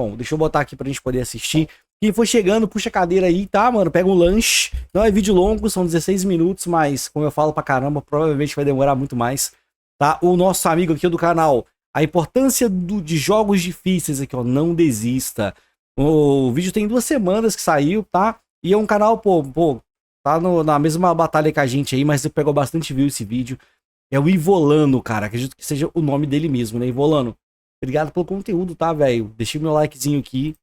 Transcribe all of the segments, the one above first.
Bom, deixa eu botar aqui pra gente poder assistir. Quem for chegando, puxa a cadeira aí, tá, mano? Pega um lanche. Não é vídeo longo, são 16 minutos, mas como eu falo pra caramba, provavelmente vai demorar muito mais, tá? O nosso amigo aqui do canal, a importância de jogos difíceis aqui, ó, não desista. O vídeo tem 2 semanas que saiu, tá? E é um canal, pô, tá na mesma batalha que a gente aí, mas pegou bastante view esse vídeo. É o Ivolano, cara, acredito que seja o nome dele mesmo, né, Ivolano? Obrigado pelo conteúdo, tá, velho? Deixei meu likezinho aqui.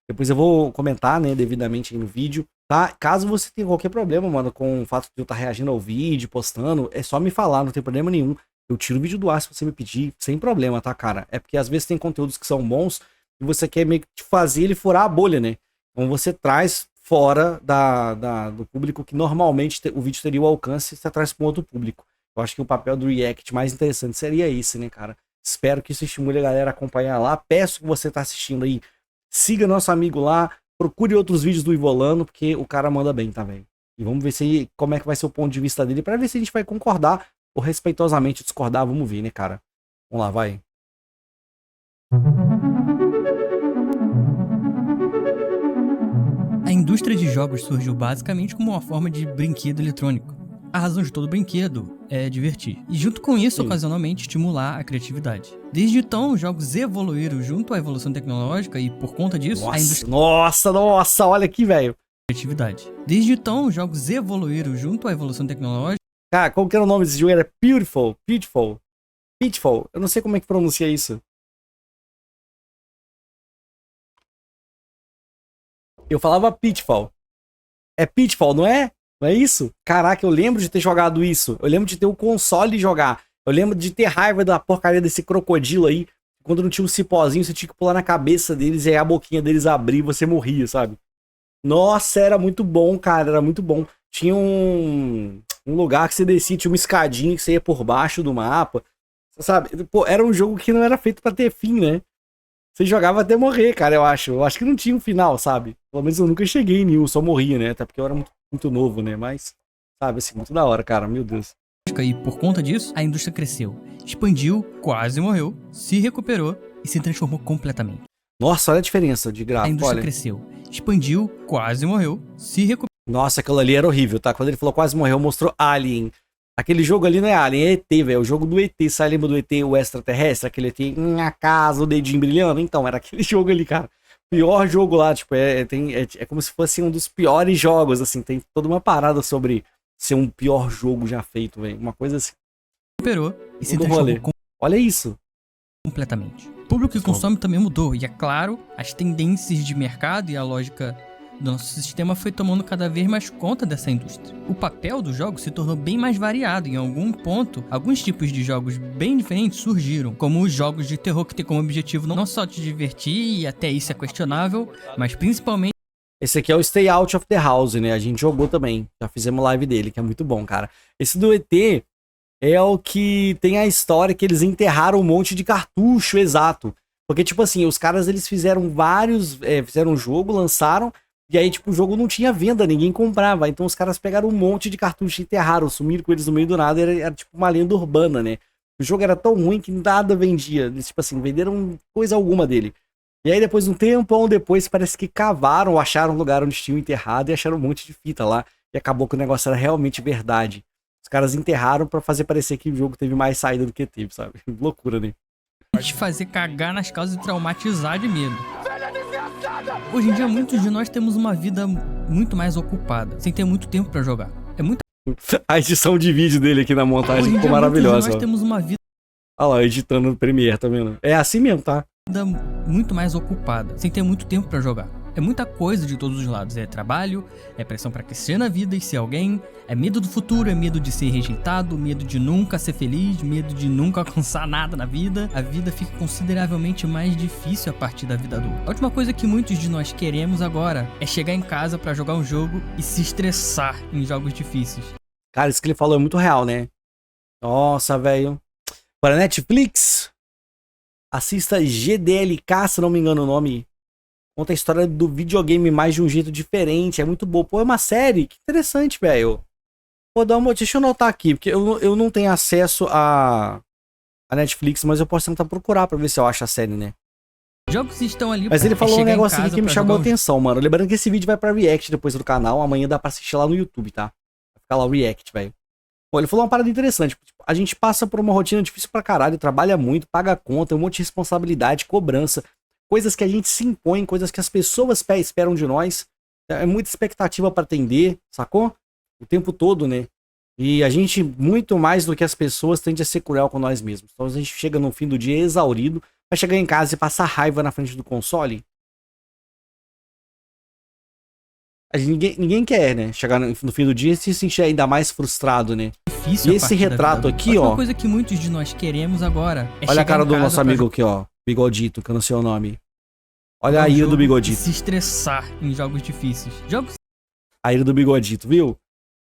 Depois eu vou comentar, né, devidamente aí no vídeo, tá? Caso você tenha qualquer problema, mano, com o fato de eu estar reagindo ao vídeo, postando, é só me falar, não tem problema nenhum. Eu tiro o vídeo do ar se você me pedir, sem problema, tá, cara? É porque às vezes tem conteúdos que são bons e você quer meio que fazer ele furar a bolha, né? Então você traz fora do público que normalmente o vídeo teria o alcance, você traz para um outro público. Eu acho que o papel do React mais interessante seria esse, né, cara? Espero que isso estimule a galera a acompanhar lá. Peço que você tá assistindo aí, siga nosso amigo lá, procure outros vídeos do Ivolano, porque o cara manda bem, tá, velho? E vamos ver como é que vai ser o ponto de vista dele, pra ver se a gente vai concordar ou respeitosamente discordar. Vamos ver, né, cara? Vamos lá, vai. A indústria de jogos surgiu basicamente como uma forma de brinquedo eletrônico. A razão de todo brinquedo é divertir, e junto com isso, ocasionalmente, estimular a criatividade. Desde então, os jogos evoluíram junto à evolução tecnológica e, por conta disso, a indústria... Nossa, olha aqui, velho. Criatividade. Desde então, os jogos evoluíram junto à evolução tecnológica... Cara, qual que era o nome desse jogo? Era Pitfall. Eu não sei como é que pronuncia isso. Eu falava Pitfall. É Pitfall, não é? Não é isso? Caraca, eu lembro de ter jogado isso. Eu lembro de ter o console e jogar. Eu lembro de ter raiva da porcaria desse crocodilo aí. Quando não tinha um cipózinho, você tinha que pular na cabeça deles e aí a boquinha deles abria e você morria, sabe? Nossa, era muito bom, cara. Era muito bom. Tinha um lugar que você descia, tinha uma escadinha que você ia por baixo do mapa. Sabe? Pô, era um jogo que não era feito pra ter fim, né? Você jogava até morrer, cara, eu acho. Eu acho que não tinha um final, sabe? Pelo menos eu nunca cheguei em nenhum, só morria, né? Até porque eu era muito novo, né? Mas, sabe, assim, muito da hora, cara. Meu Deus. E por conta disso, a indústria cresceu, expandiu, quase morreu, se recuperou e se transformou completamente. Nossa, olha a diferença de gráfico, A indústria olha. cresceu, expandiu, quase morreu, se recuperou. Nossa, aquilo ali era horrível, tá? Quando ele falou quase morreu, mostrou Alien. Aquele jogo ali não é Alien, é ET, velho. O jogo do ET, sabe? Lembra do ET, o extraterrestre? Aquele ET, minha casa, o dedinho brilhando? Então, era aquele jogo ali, cara. Pior jogo lá, tipo, é como se fosse um dos piores jogos, assim. Tem toda uma parada sobre ser um pior jogo já feito, velho. Uma coisa assim. Recuperou e se transformou Olha isso. Completamente. O público que consome também mudou. E é claro, as tendências de mercado e a lógica do nosso sistema foi tomando cada vez mais conta dessa indústria. O papel do jogo se tornou bem mais variado. Em algum ponto, alguns tipos de jogos bem diferentes surgiram, como os jogos de terror que tem como objetivo não só te divertir, e até isso é questionável, mas principalmente... Esse aqui é o Stay Out of the House, né? A gente jogou também. Já fizemos live dele, que é muito bom, cara. Esse do ET é o que tem a história que eles enterraram um monte de cartucho, exato. Porque, tipo assim, os caras, eles fizeram fizeram um jogo, lançaram, e aí, tipo, o jogo não tinha venda, ninguém comprava. Então os caras pegaram um monte de cartucho e enterraram, sumiram com eles no meio do nada. Era tipo uma lenda urbana, né? O jogo era tão ruim que nada vendia. Eles, tipo assim, venderam coisa alguma dele. E aí depois, um tempão depois, parece que cavaram, acharam um lugar onde tinham enterrado e acharam um monte de fita lá. E acabou que o negócio era realmente verdade. Os caras enterraram pra fazer parecer que o jogo teve mais saída do que teve, sabe? Loucura, né? Te fazer cagar nas calças e traumatizar de medo. Hoje em dia, muitos de nós temos uma vida muito mais ocupada, sem ter muito tempo pra jogar. É muita... A edição de vídeo dele aqui na montagem ficou maravilhosa. Nós temos uma vida... Olha lá, editando no Premiere, tá vendo? É assim mesmo, tá? Muito mais ocupada, sem ter muito tempo pra jogar. É muita coisa de todos os lados. É trabalho, é pressão pra crescer na vida e ser alguém, é medo do futuro, é medo de ser rejeitado, medo de nunca ser feliz, medo de nunca alcançar nada na vida. A vida fica consideravelmente mais difícil a partir da vida adulta. A última coisa que muitos de nós queremos agora é chegar em casa pra jogar um jogo e se estressar em jogos difíceis. Cara, isso que ele falou é muito real, né? Nossa, velho. Para Netflix, assista GDLK, se não me engano o nome. Conta a história do videogame mais de um jeito diferente. É muito bom. Pô, é uma série. Que interessante, velho. Pô, deixa eu anotar aqui, porque eu não tenho acesso a Netflix, mas eu posso tentar procurar pra ver se eu acho a série, né? Jogos estão ali Mas ele falou um chegar em negócio aqui casa que me pra chamou a jogar um atenção, mano. Lembrando que esse vídeo vai pra React depois do canal. Amanhã dá pra assistir lá no YouTube, tá? Vai ficar lá o React, velho. Pô, ele falou uma parada interessante. Tipo, a gente passa por uma rotina difícil pra caralho, trabalha muito, paga conta, um monte de responsabilidade, cobrança. Coisas que a gente se impõe, coisas que as pessoas esperam de nós. É muita expectativa pra atender, sacou? O tempo todo, né? E a gente, muito mais do que as pessoas, tende a ser cruel com nós mesmos. Então a gente chega no fim do dia exaurido, vai chegar em casa e passar raiva na frente do console. Ninguém quer, né? Chegar no fim do dia e se sentir ainda mais frustrado, né? difícil E a esse partir da retrato vida aqui, adulta. ó. Uma coisa que muitos de nós queremos agora é Olha a chegar cara em do casa nosso pra amigo aqui, ó. Bigodito, que eu não sei o nome. Olha jogar a um ira do jogo e Bigodito. se estressar em jogos difíceis. Jogos A ira do Bigodito, viu?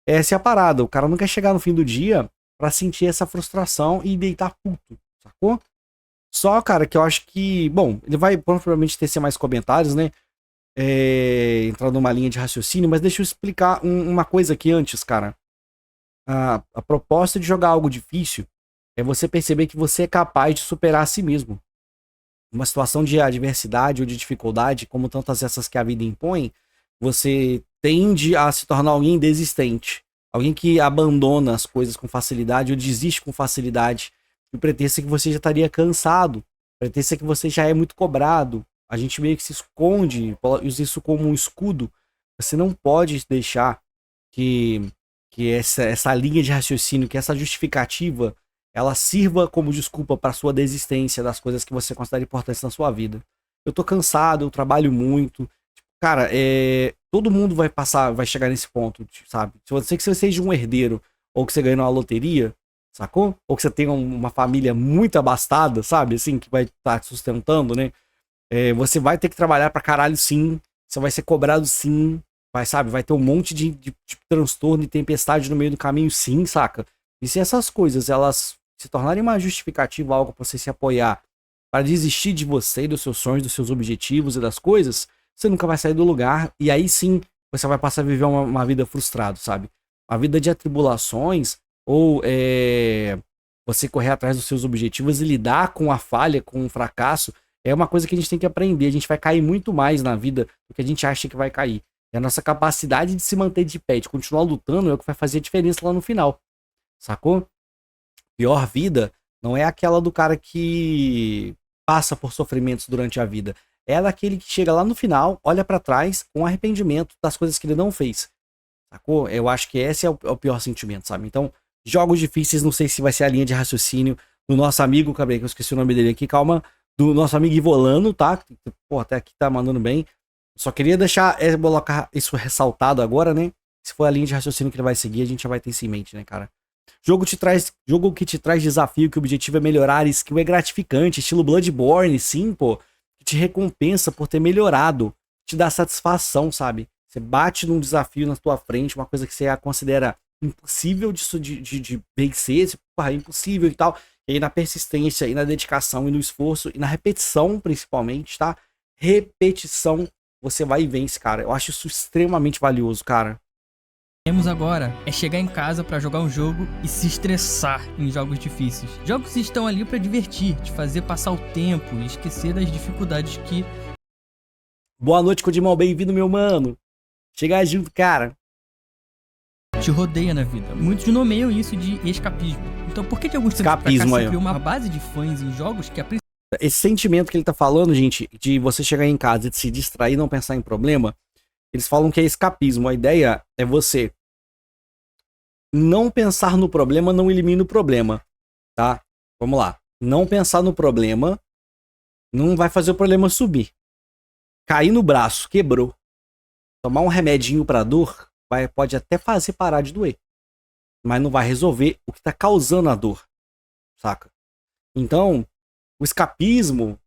Essa é a parada. O cara não quer chegar no fim do dia pra sentir essa frustração e deitar puto, sacou? Só, cara, que eu acho que... Bom, ele vai provavelmente tecer mais comentários, né? Entrar numa linha de raciocínio, mas deixa eu explicar uma coisa aqui antes, cara. A proposta de jogar algo difícil é você perceber que você é capaz de superar a si mesmo. Uma situação de adversidade ou de dificuldade, como tantas essas que a vida impõe, você tende a se tornar alguém desistente. Alguém que abandona as coisas com facilidade ou desiste com facilidade. E pretende que você já estaria cansado. Pretende que você já é muito cobrado. A gente meio que se esconde, usa isso como um escudo. Você não pode deixar que essa linha de raciocínio, que essa justificativa, ela sirva como desculpa para sua desistência das coisas que você considera importantes na sua vida. Eu tô cansado, eu trabalho muito. Cara, todo mundo vai chegar nesse ponto, sabe? Se você seja um herdeiro, ou que você ganhe numa loteria, sacou? Ou que você tenha uma família muito abastada, sabe? Assim, que vai estar te sustentando, né? Você vai ter que trabalhar pra caralho, sim. Você vai ser cobrado, sim. Vai ter um monte de transtorno e tempestade no meio do caminho, sim, saca? E se essas coisas, elas se tornarem uma justificativa, algo pra você se apoiar, para desistir de você, dos seus sonhos, dos seus objetivos e das coisas, você nunca vai sair do lugar. E aí sim, você vai passar a viver uma vida frustrada, sabe? A vida de atribulações, ou você correr atrás dos seus objetivos e lidar com a falha, com o fracasso, é uma coisa que a gente tem que aprender. A gente vai cair muito mais na vida do que a gente acha que vai cair. E a nossa capacidade de se manter de pé, de continuar lutando, é o que vai fazer a diferença lá no final. Sacou? Pior vida não é aquela do cara que passa por sofrimentos durante a vida. É daquele que chega lá no final, olha pra trás com arrependimento das coisas que ele não fez. Sacou? Eu acho que esse é o pior sentimento, sabe? Então, jogos difíceis, não sei se vai ser a linha de raciocínio do nosso amigo, que eu esqueci o nome dele aqui, calma, do nosso amigo Ivolano, tá? Pô, até aqui tá mandando bem. Só queria deixar, colocar isso ressaltado agora, né? Se for a linha de raciocínio que ele vai seguir, a gente já vai ter isso em mente, né, cara? Jogo que te traz desafio, que o objetivo é melhorar, skill é gratificante, estilo Bloodborne, sim, pô. Que te recompensa por ter melhorado, te dá satisfação, sabe? Você bate num desafio na tua frente, uma coisa que você considera impossível de vencer, é impossível e tal. E aí na persistência, e na dedicação, e no esforço, e na repetição, principalmente, tá? Repetição, você vai e vence, cara. Eu acho isso extremamente valioso, cara. temos agora é chegar em casa pra jogar um jogo e se estressar em jogos difíceis. Jogos estão ali pra divertir, te fazer passar o tempo e esquecer das dificuldades que Boa noite, Codimão. Bem-vindo, meu mano. Chegar junto, cara. te rodeia na vida. Muitos nomeiam isso de escapismo. Então por que de alguns tempos pra cá Escapismo se aí, ó. criou uma base de fãs em jogos que a Esse sentimento que ele tá falando, gente, de você chegar em casa e de se distrair e não pensar em problema, eles falam que é escapismo. A ideia é você não pensar no problema, não elimina o problema, tá? Vamos lá. Não pensar no problema não vai fazer o problema subir. Cair no braço, quebrou. Tomar um remedinho pra dor pode até fazer parar de doer, mas não vai resolver o que tá causando a dor, saca? Então, o escapismo,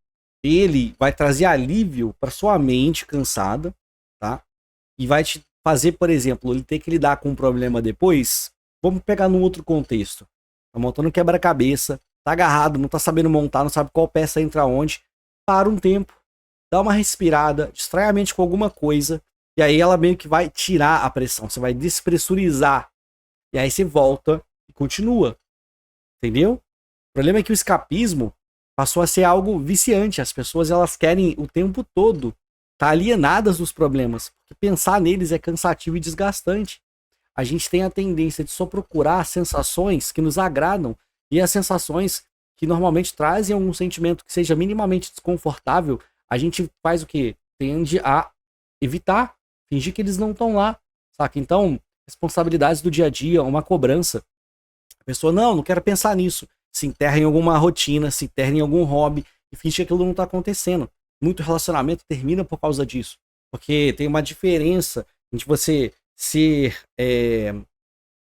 ele vai trazer alívio para sua mente cansada, tá? E vai te fazer, por exemplo, ele ter que lidar com um problema depois. Vamos pegar num outro contexto. Tá montando um quebra-cabeça, tá agarrado, não tá sabendo montar, não sabe qual peça entra onde. Para um tempo, dá uma respirada, distrai a mente com alguma coisa, e aí ela meio que vai tirar a pressão, você vai despressurizar. E aí você volta e continua. Entendeu? O problema é que o escapismo, Passou a ser algo viciante. As pessoas, elas querem o tempo todo estar alienadas dos problemas. Porque pensar neles é cansativo e desgastante. A gente tem a tendência de só procurar sensações que nos agradam. E as sensações que normalmente trazem algum sentimento que seja minimamente desconfortável, a gente faz o quê? Tende a evitar, fingir que eles não estão lá, saca? Então, responsabilidades do dia a dia, uma cobrança. A pessoa, não quero pensar nisso. Se enterra em alguma rotina, se enterra em algum hobby e finge que aquilo não está acontecendo. Muito relacionamento termina por causa disso. Porque tem uma diferença entre você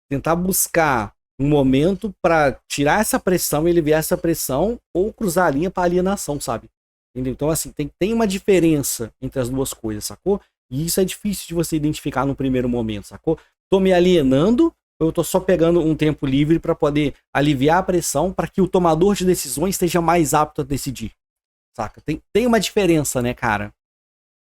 tentar buscar um momento para tirar essa pressão e aliviar essa pressão ou cruzar a linha para alienação, sabe? Entendeu? Então, assim, tem uma diferença entre as duas coisas, sacou? E isso é difícil de você identificar no primeiro momento, sacou? Tô me alienando ou eu tô só pegando um tempo livre para poder aliviar a pressão para que o tomador de decisões esteja mais apto a decidir, saca? Tem uma diferença, né, cara?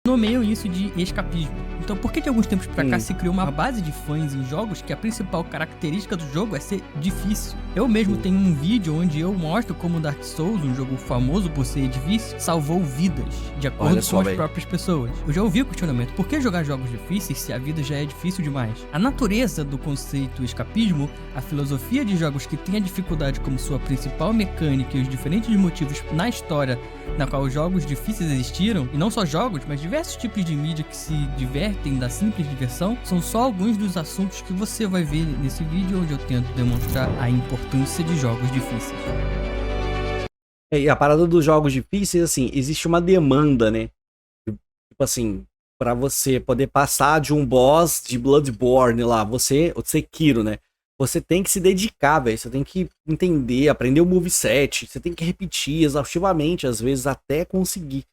Nomeiam isso de escapismo. Então por que de alguns tempos pra cá se criou uma base de fãs em jogos que a principal característica do jogo é ser difícil? Eu mesmo tenho um vídeo onde eu mostro como Dark Souls, um jogo famoso por ser difícil, salvou vidas, de acordo com as próprias pessoas. Eu já ouvi o questionamento, por que jogar jogos difíceis se a vida já é difícil demais? A natureza do conceito escapismo, a filosofia de jogos que tem a dificuldade como sua principal mecânica e os diferentes motivos na história na qual os jogos difíceis existiram, e não só jogos, mas diversos tipos de mídia que se divertem da simples diversão, são só alguns dos assuntos que você vai ver nesse vídeo onde eu tento demonstrar a importância de jogos difíceis. E a parada dos jogos difíceis, assim, existe uma demanda, né? Tipo assim, pra você poder passar de um boss de Bloodborne lá, o Sekiro, né? Você tem que se dedicar, velho. Você tem que entender, aprender o moveset. Você tem que repetir exaustivamente, às vezes, até conseguir.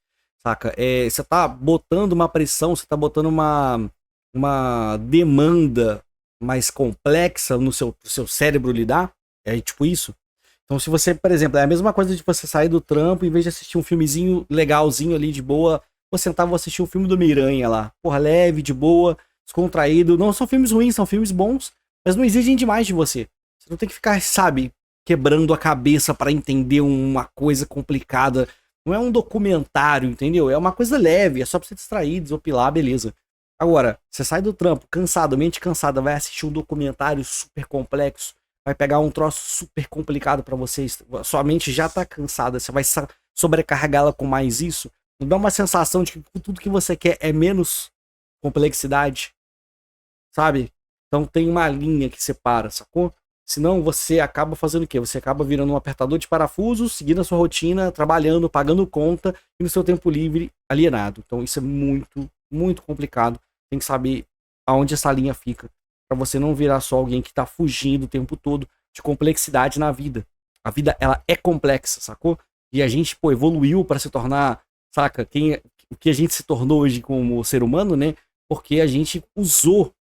Saca? Você tá botando uma pressão, você tá botando uma demanda mais complexa no seu cérebro lidar. É tipo isso. Então, se você, por exemplo, é a mesma coisa de você sair do trampo, em vez de assistir um filmezinho legalzinho ali, de boa, você sentar e assistir o filme do Miranha lá. Porra, leve, de boa, descontraído. Não são filmes ruins, são filmes bons. Mas não exigem demais de você. Você não tem que ficar, sabe, quebrando a cabeça para entender uma coisa complicada. Não é um documentário, entendeu? É uma coisa leve, é só pra você distrair, desopilar, beleza. Agora, você sai do trampo cansado, mente cansada, vai assistir um documentário super complexo, vai pegar um troço super complicado para vocês, sua mente já tá cansada, você vai sobrecarregá-la com mais isso. Não dá uma sensação de que tudo que você quer é menos complexidade, sabe? Então tem uma linha que separa, sacou? Senão você acaba fazendo o quê? Você acaba virando um apertador de parafusos, seguindo a sua rotina, trabalhando, pagando conta e no seu tempo livre alienado. Então isso é muito, muito complicado. Tem que saber aonde essa linha fica. Pra você não virar só alguém que tá fugindo o tempo todo de complexidade na vida. A vida, ela é complexa, sacou? E a gente, pô, evoluiu pra se tornar, saca? O que a gente se tornou hoje como ser humano, né? Porque a gente usou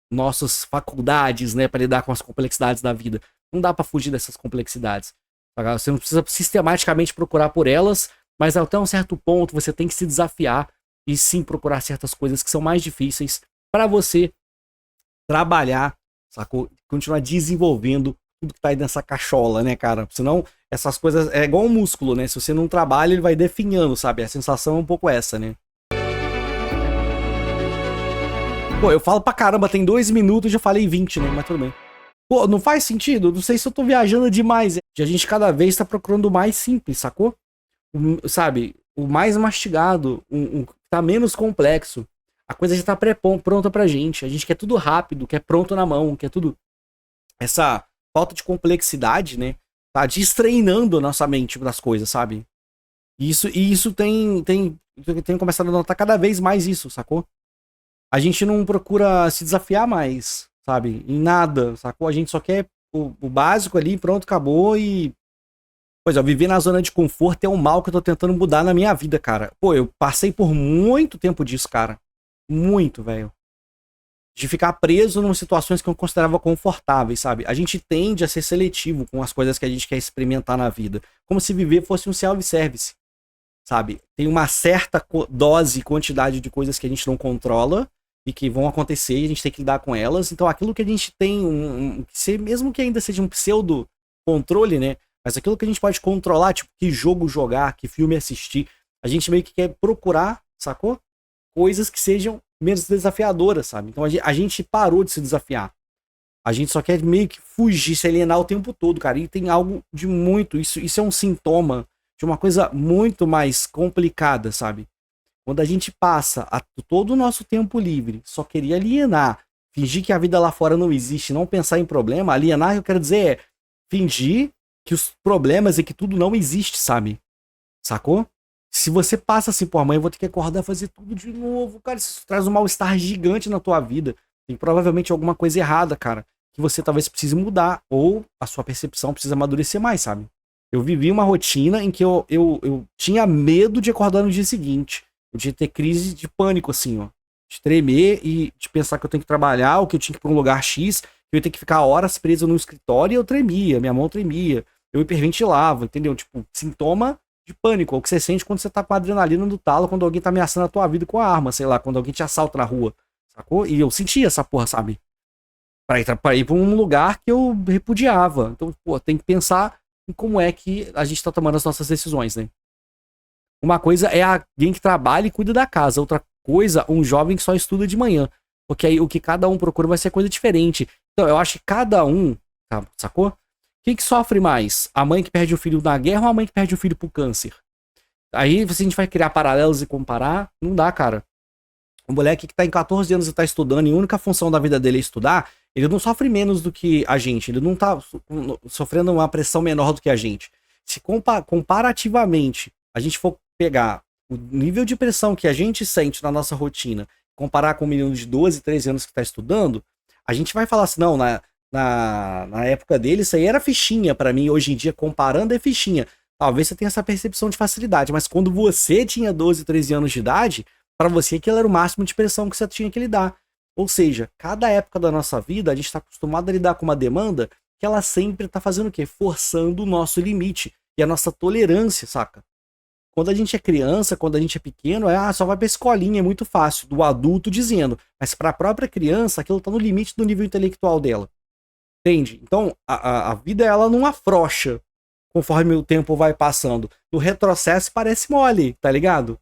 nossas faculdades, né, para lidar com as complexidades da vida. Não dá para fugir dessas complexidades. Tá? Você não precisa sistematicamente procurar por elas, mas até um certo ponto você tem que se desafiar e sim procurar certas coisas que são mais difíceis para você trabalhar, sacou? Continuar desenvolvendo tudo que tá aí nessa cachola, né, cara? Senão essas coisas é igual um músculo, né? Se você não trabalha, ele vai definhando, sabe? A sensação é um pouco essa, né? Pô, eu falo pra caramba, tem 2 minutos e já falei 20, né? Mas tudo bem. Pô, não faz sentido? Não sei se eu tô viajando demais. A gente cada vez tá procurando o mais simples, sacou? Sabe? O mais mastigado, que tá menos complexo. A coisa já tá pronta pra gente. A gente quer tudo rápido, quer pronto na mão, quer tudo... Essa falta de complexidade, né? Tá destreinando a nossa mente das coisas, sabe? E isso tem começado a notar cada vez mais isso, sacou? A gente não procura se desafiar mais, sabe? Em nada, sacou? A gente só quer o básico ali, pronto, acabou e... Pois é, viver na zona de conforto é um mal que eu tô tentando mudar na minha vida, cara. Pô, eu passei por muito tempo disso, cara. Muito, velho. De ficar preso em situações que eu considerava confortáveis, sabe? A gente tende a ser seletivo com as coisas que a gente quer experimentar na vida. Como se viver fosse um self-service, sabe? Tem uma certa dose e quantidade de coisas que a gente não controla e que vão acontecer e a gente tem que lidar com elas. Então aquilo que a gente tem, mesmo que ainda seja um pseudo controle, né? Mas aquilo que a gente pode controlar, tipo, que jogo jogar, que filme assistir, a gente meio que quer procurar, sacou? Coisas que sejam menos desafiadoras, sabe? Então a gente parou de se desafiar. A gente só quer meio que fugir, se alienar o tempo todo, cara. E tem algo de muito. Isso é um sintoma de uma coisa muito mais complicada, sabe? Quando a gente passa todo o nosso tempo livre, só queria alienar, fingir que a vida lá fora não existe, não pensar em problema. Alienar, eu quero dizer, é fingir que os problemas e que tudo não existe, sabe? Sacou? Se você passa assim, pô, amanhã eu vou ter que acordar e fazer tudo de novo, cara, isso traz um mal-estar gigante na tua vida. Tem provavelmente alguma coisa errada, cara, que você talvez precise mudar, ou a sua percepção precisa amadurecer mais, sabe? Eu vivi uma rotina em que eu tinha medo de acordar no dia seguinte. Eu tinha que ter crise de pânico, assim, ó. De tremer e de pensar que eu tenho que trabalhar, ou que eu tinha que ir pra um lugar X, que eu ia ter que ficar horas preso no escritório, e eu tremia, minha mão tremia. Eu hiperventilava, entendeu? Tipo, sintoma de pânico, é o que você sente quando você tá com a adrenalina no talo, quando alguém tá ameaçando a tua vida com a arma, sei lá, quando alguém te assalta na rua, sacou? E eu sentia essa porra, sabe? Pra ir pra um lugar que eu repudiava. Então, pô, tem que pensar em como é que a gente tá tomando as nossas decisões, né? Uma coisa é alguém que trabalha e cuida da casa, outra coisa, um jovem que só estuda de manhã. Porque aí o que cada um procura vai ser coisa diferente. Então, eu acho que cada um, tá, sacou? Quem que sofre mais? A mãe que perde o filho na guerra ou a mãe que perde o filho pro câncer? Aí, se a gente vai criar paralelos e comparar, não dá, cara. Um moleque que tá em 14 anos e tá estudando e a única função da vida dele é estudar, ele não sofre menos do que a gente. Ele não tá sofrendo uma pressão menor do que a gente. Se comparativamente a gente for pegar o nível de pressão que a gente sente na nossa rotina, comparar com um menino de 12, 13 anos que tá estudando, a gente vai falar assim, não, na época dele, isso aí era fichinha pra mim. Hoje em dia, comparando, é fichinha. Talvez você tenha essa percepção de facilidade, mas quando você tinha 12, 13 anos de idade, pra você aquilo era o máximo de pressão que você tinha que lidar. Ou seja, cada época da nossa vida, a gente tá acostumado a lidar com uma demanda que ela sempre tá fazendo o quê? Forçando o nosso limite e a nossa tolerância, saca? Quando a gente é criança, quando a gente é pequeno, só vai pra escolinha, é muito fácil, do adulto dizendo. Mas pra própria criança, aquilo tá no limite do nível intelectual dela. Entende? Então, a vida, ela não afrouxa conforme o tempo vai passando. No retrocesso parece mole, tá ligado?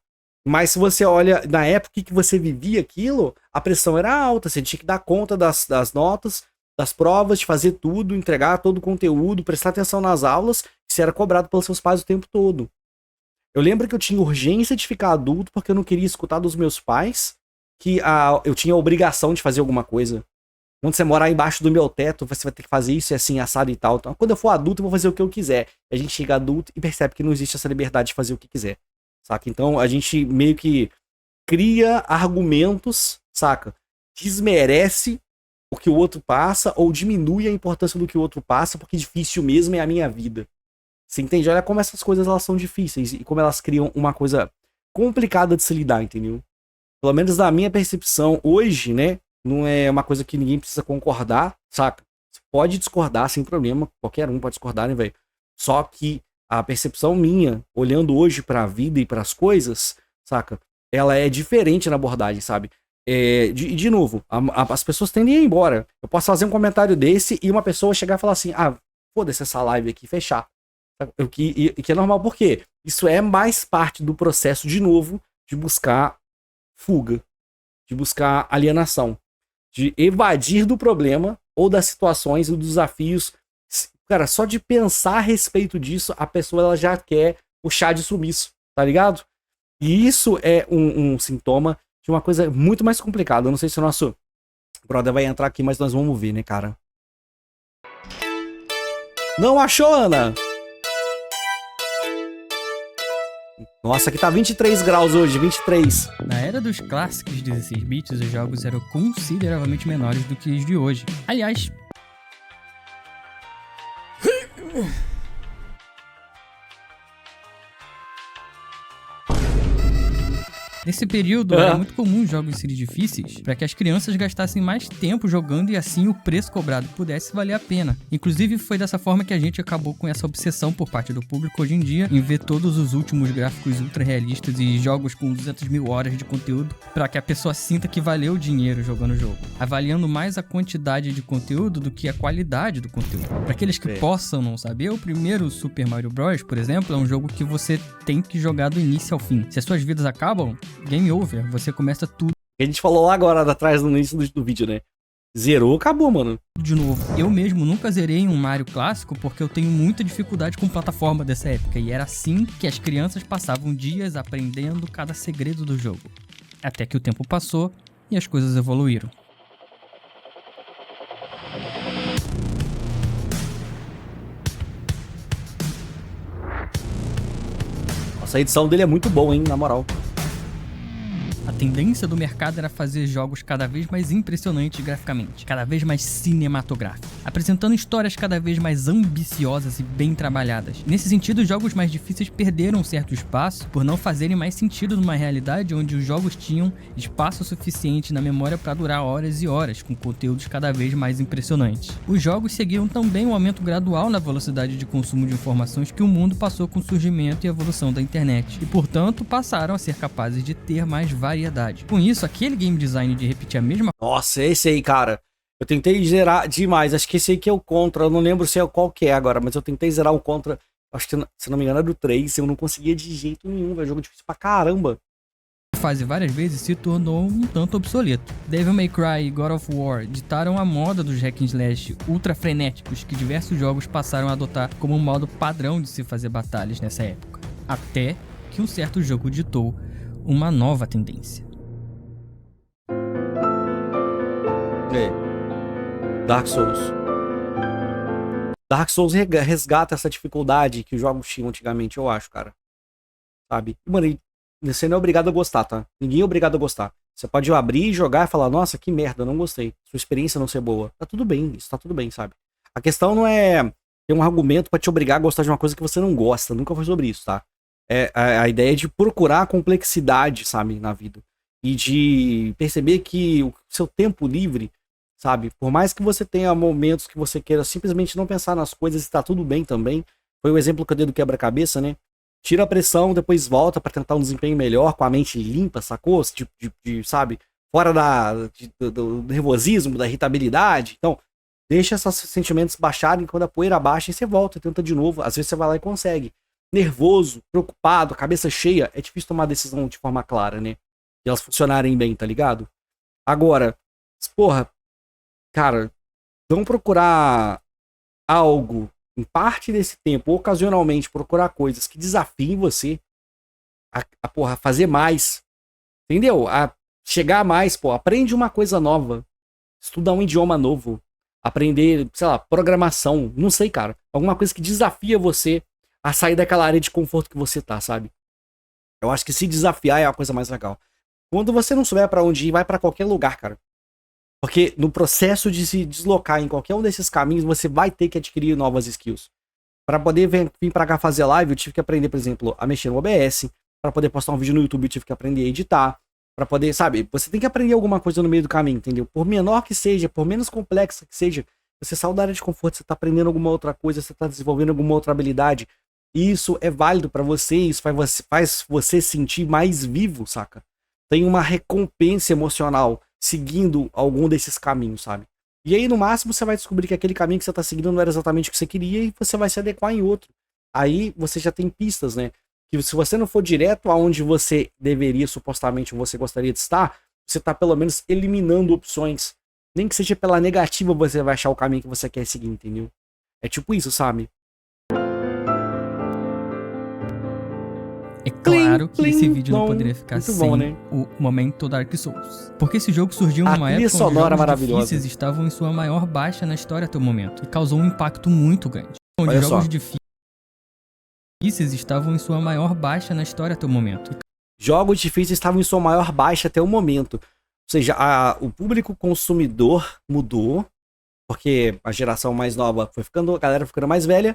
Mas se você olha na época que você vivia aquilo, a pressão era alta, você tinha que dar conta das notas, das provas, de fazer tudo, entregar todo o conteúdo, prestar atenção nas aulas, que você era cobrado pelos seus pais o tempo todo. Eu lembro que eu tinha urgência de ficar adulto porque eu não queria escutar dos meus pais que eu tinha a obrigação de fazer alguma coisa. Quando você morar embaixo do meu teto, você vai ter que fazer isso e assim, assado e tal. Então, quando eu for adulto, eu vou fazer o que eu quiser. E a gente chega adulto e percebe que não existe essa liberdade de fazer o que quiser. Saca? Então, a gente meio que cria argumentos, saca? Desmerece o que o outro passa ou diminui a importância do que o outro passa porque difícil mesmo é a minha vida. Você entende? Olha como essas coisas elas são difíceis e como elas criam uma coisa complicada de se lidar, entendeu? Pelo menos na minha percepção, hoje, né? Não é uma coisa que ninguém precisa concordar, saca? Você pode discordar sem problema, qualquer um pode discordar, né, velho? Só que a percepção minha, olhando hoje pra vida e pras coisas, saca? Ela é diferente na abordagem, sabe? De novo, as pessoas tendem a ir embora. Eu posso fazer um comentário desse e uma pessoa chegar e falar assim, foda-se essa live aqui, fechar. O que é normal, por quê? Isso é mais parte do processo, de novo, de buscar fuga, de buscar alienação, de evadir do problema ou das situações e dos desafios. Cara, só de pensar a respeito disso, a pessoa ela já quer o chá de sumiço, tá ligado? E isso é um sintoma de uma coisa muito mais complicada. Eu não sei se o nosso brother vai entrar aqui, mas nós vamos ver, né, cara? Não achou, Ana? Nossa, aqui tá 23 graus hoje, 23. Na era dos clássicos 16 bits, os jogos eram consideravelmente menores do que os de hoje. Aliás... Nesse período, era muito comum jogos serem difíceis para que as crianças gastassem mais tempo jogando e assim o preço cobrado pudesse valer a pena. Inclusive, foi dessa forma que a gente acabou com essa obsessão por parte do público hoje em dia em ver todos os últimos gráficos ultra realistas e jogos com 200 mil horas de conteúdo para que a pessoa sinta que valeu o dinheiro jogando o jogo, avaliando mais a quantidade de conteúdo do que a qualidade do conteúdo. Para aqueles que possam não saber, o primeiro Super Mario Bros, por exemplo, é um jogo que você tem que jogar do início ao fim. Se as suas vidas acabam, game over, você começa tudo A gente falou lá agora, atrás, no início do vídeo, né? Zerou, acabou, mano. de novo. Eu mesmo nunca zerei um Mario clássico porque eu tenho muita dificuldade com plataforma dessa época, e era assim que as crianças passavam dias aprendendo cada segredo do jogo. Até que o tempo passou e as coisas evoluíram. Nossa, a edição dele é muito boa, hein, na moral. A tendência do mercado era fazer jogos cada vez mais impressionantes graficamente, cada vez mais cinematográficos, apresentando histórias cada vez mais ambiciosas e bem trabalhadas. Nesse sentido, os jogos mais difíceis perderam um certo espaço por não fazerem mais sentido numa realidade onde os jogos tinham espaço suficiente na memória para durar horas e horas, com conteúdos cada vez mais impressionantes. Os jogos seguiram também um aumento gradual na velocidade de consumo de informações que o mundo passou com o surgimento e evolução da internet, e portanto passaram a ser capazes de ter mais variedade. Com isso, aquele game design de repetir a mesma Nossa, esse aí, cara. Eu tentei zerar demais. Acho que esse aí que é o Contra. Eu não lembro se é qual que é agora, mas eu tentei zerar o Contra. Acho que, se não me engano, é do 3. Eu não conseguia de jeito nenhum, velho. Jogo difícil pra caramba. fase várias vezes se tornou um tanto obsoleto. Devil May Cry e God of War ditaram a moda dos hack and slash ultra frenéticos que diversos jogos passaram a adotar como um modo padrão de se fazer batalhas nessa época. Até que um certo jogo ditou uma nova tendência. Dark Souls. Dark Souls resgata essa dificuldade que os jogos tinham antigamente, eu acho, cara. Sabe? Mano, você não é obrigado a gostar, tá? Ninguém é obrigado a gostar. Você pode abrir, jogar e falar, nossa, que merda, não gostei. Sua experiência não ser boa. Tá tudo bem, isso tá tudo bem, sabe? A questão não é ter um argumento pra te obrigar a gostar de uma coisa que você não gosta. Nunca foi sobre isso, tá? É a ideia é de procurar a complexidade, sabe, na vida. E de perceber que o seu tempo livre, sabe? Por mais que você tenha momentos que você queira simplesmente não pensar nas coisas e tá tudo bem também. Foi o exemplo que eu dei do quebra-cabeça, né? Tira a pressão, depois volta pra tentar um desempenho melhor, com a mente limpa, sacou? Sabe? Fora do nervosismo, da irritabilidade. Então, deixa esses sentimentos baixarem, quando a poeira baixa, e você volta, tenta de novo. Às vezes você vai lá e consegue. Nervoso, preocupado, cabeça cheia, é difícil tomar decisão de forma clara, né? E elas funcionarem bem, tá ligado? Agora, porra, cara, vamos procurar algo em parte desse tempo, ocasionalmente, procurar coisas que desafiem você a fazer mais. Entendeu? A chegar mais, pô. Aprende uma coisa nova. Estudar um idioma novo. Aprender, sei lá, programação. Não sei, cara. Alguma coisa que desafia você a sair daquela área de conforto que você tá, sabe? Eu acho que se desafiar é a coisa mais legal. Quando você não souber pra onde ir, vai pra qualquer lugar, cara. Porque no processo de se deslocar em qualquer um desses caminhos, você vai ter que adquirir novas skills. Para poder vir pra cá fazer live, eu tive que aprender, por exemplo, a mexer no OBS. Para poder postar um vídeo no YouTube, eu tive que aprender a editar. Para poder, sabe, você tem que aprender alguma coisa no meio do caminho, entendeu? Por menor que seja, por menos complexa que seja, você saiu da área de conforto, você tá aprendendo alguma outra coisa, você tá desenvolvendo alguma outra habilidade. E isso é válido para você, isso faz você sentir mais vivo, saca? Tem uma recompensa emocional seguindo algum desses caminhos, sabe? E aí, no máximo, você vai descobrir que aquele caminho que você tá seguindo não era exatamente o que você queria e você vai se adequar em outro. Aí, você já tem pistas, né? Que se você não for direto aonde você deveria, supostamente, você gostaria de estar, você tá, pelo menos, eliminando opções. Nem que seja pela negativa, você vai achar o caminho que você quer seguir, entendeu? É tipo isso, sabe? É claro que esse vídeo não poderia ficar Muito sem bom, né? o momento Dark Souls. Porque esse jogo surgiu A numa trilha época onde sonora jogos maravilhosa. difíceis estavam em sua maior baixa na história até o momento. E causou um impacto muito grande. Onde Olha jogos só. difíceis estavam em sua maior baixa na história até o momento. Jogos difíceis estavam em sua maior baixa até o momento. Ou seja, o público consumidor mudou, porque a geração mais nova foi ficando, a galera ficando mais velha,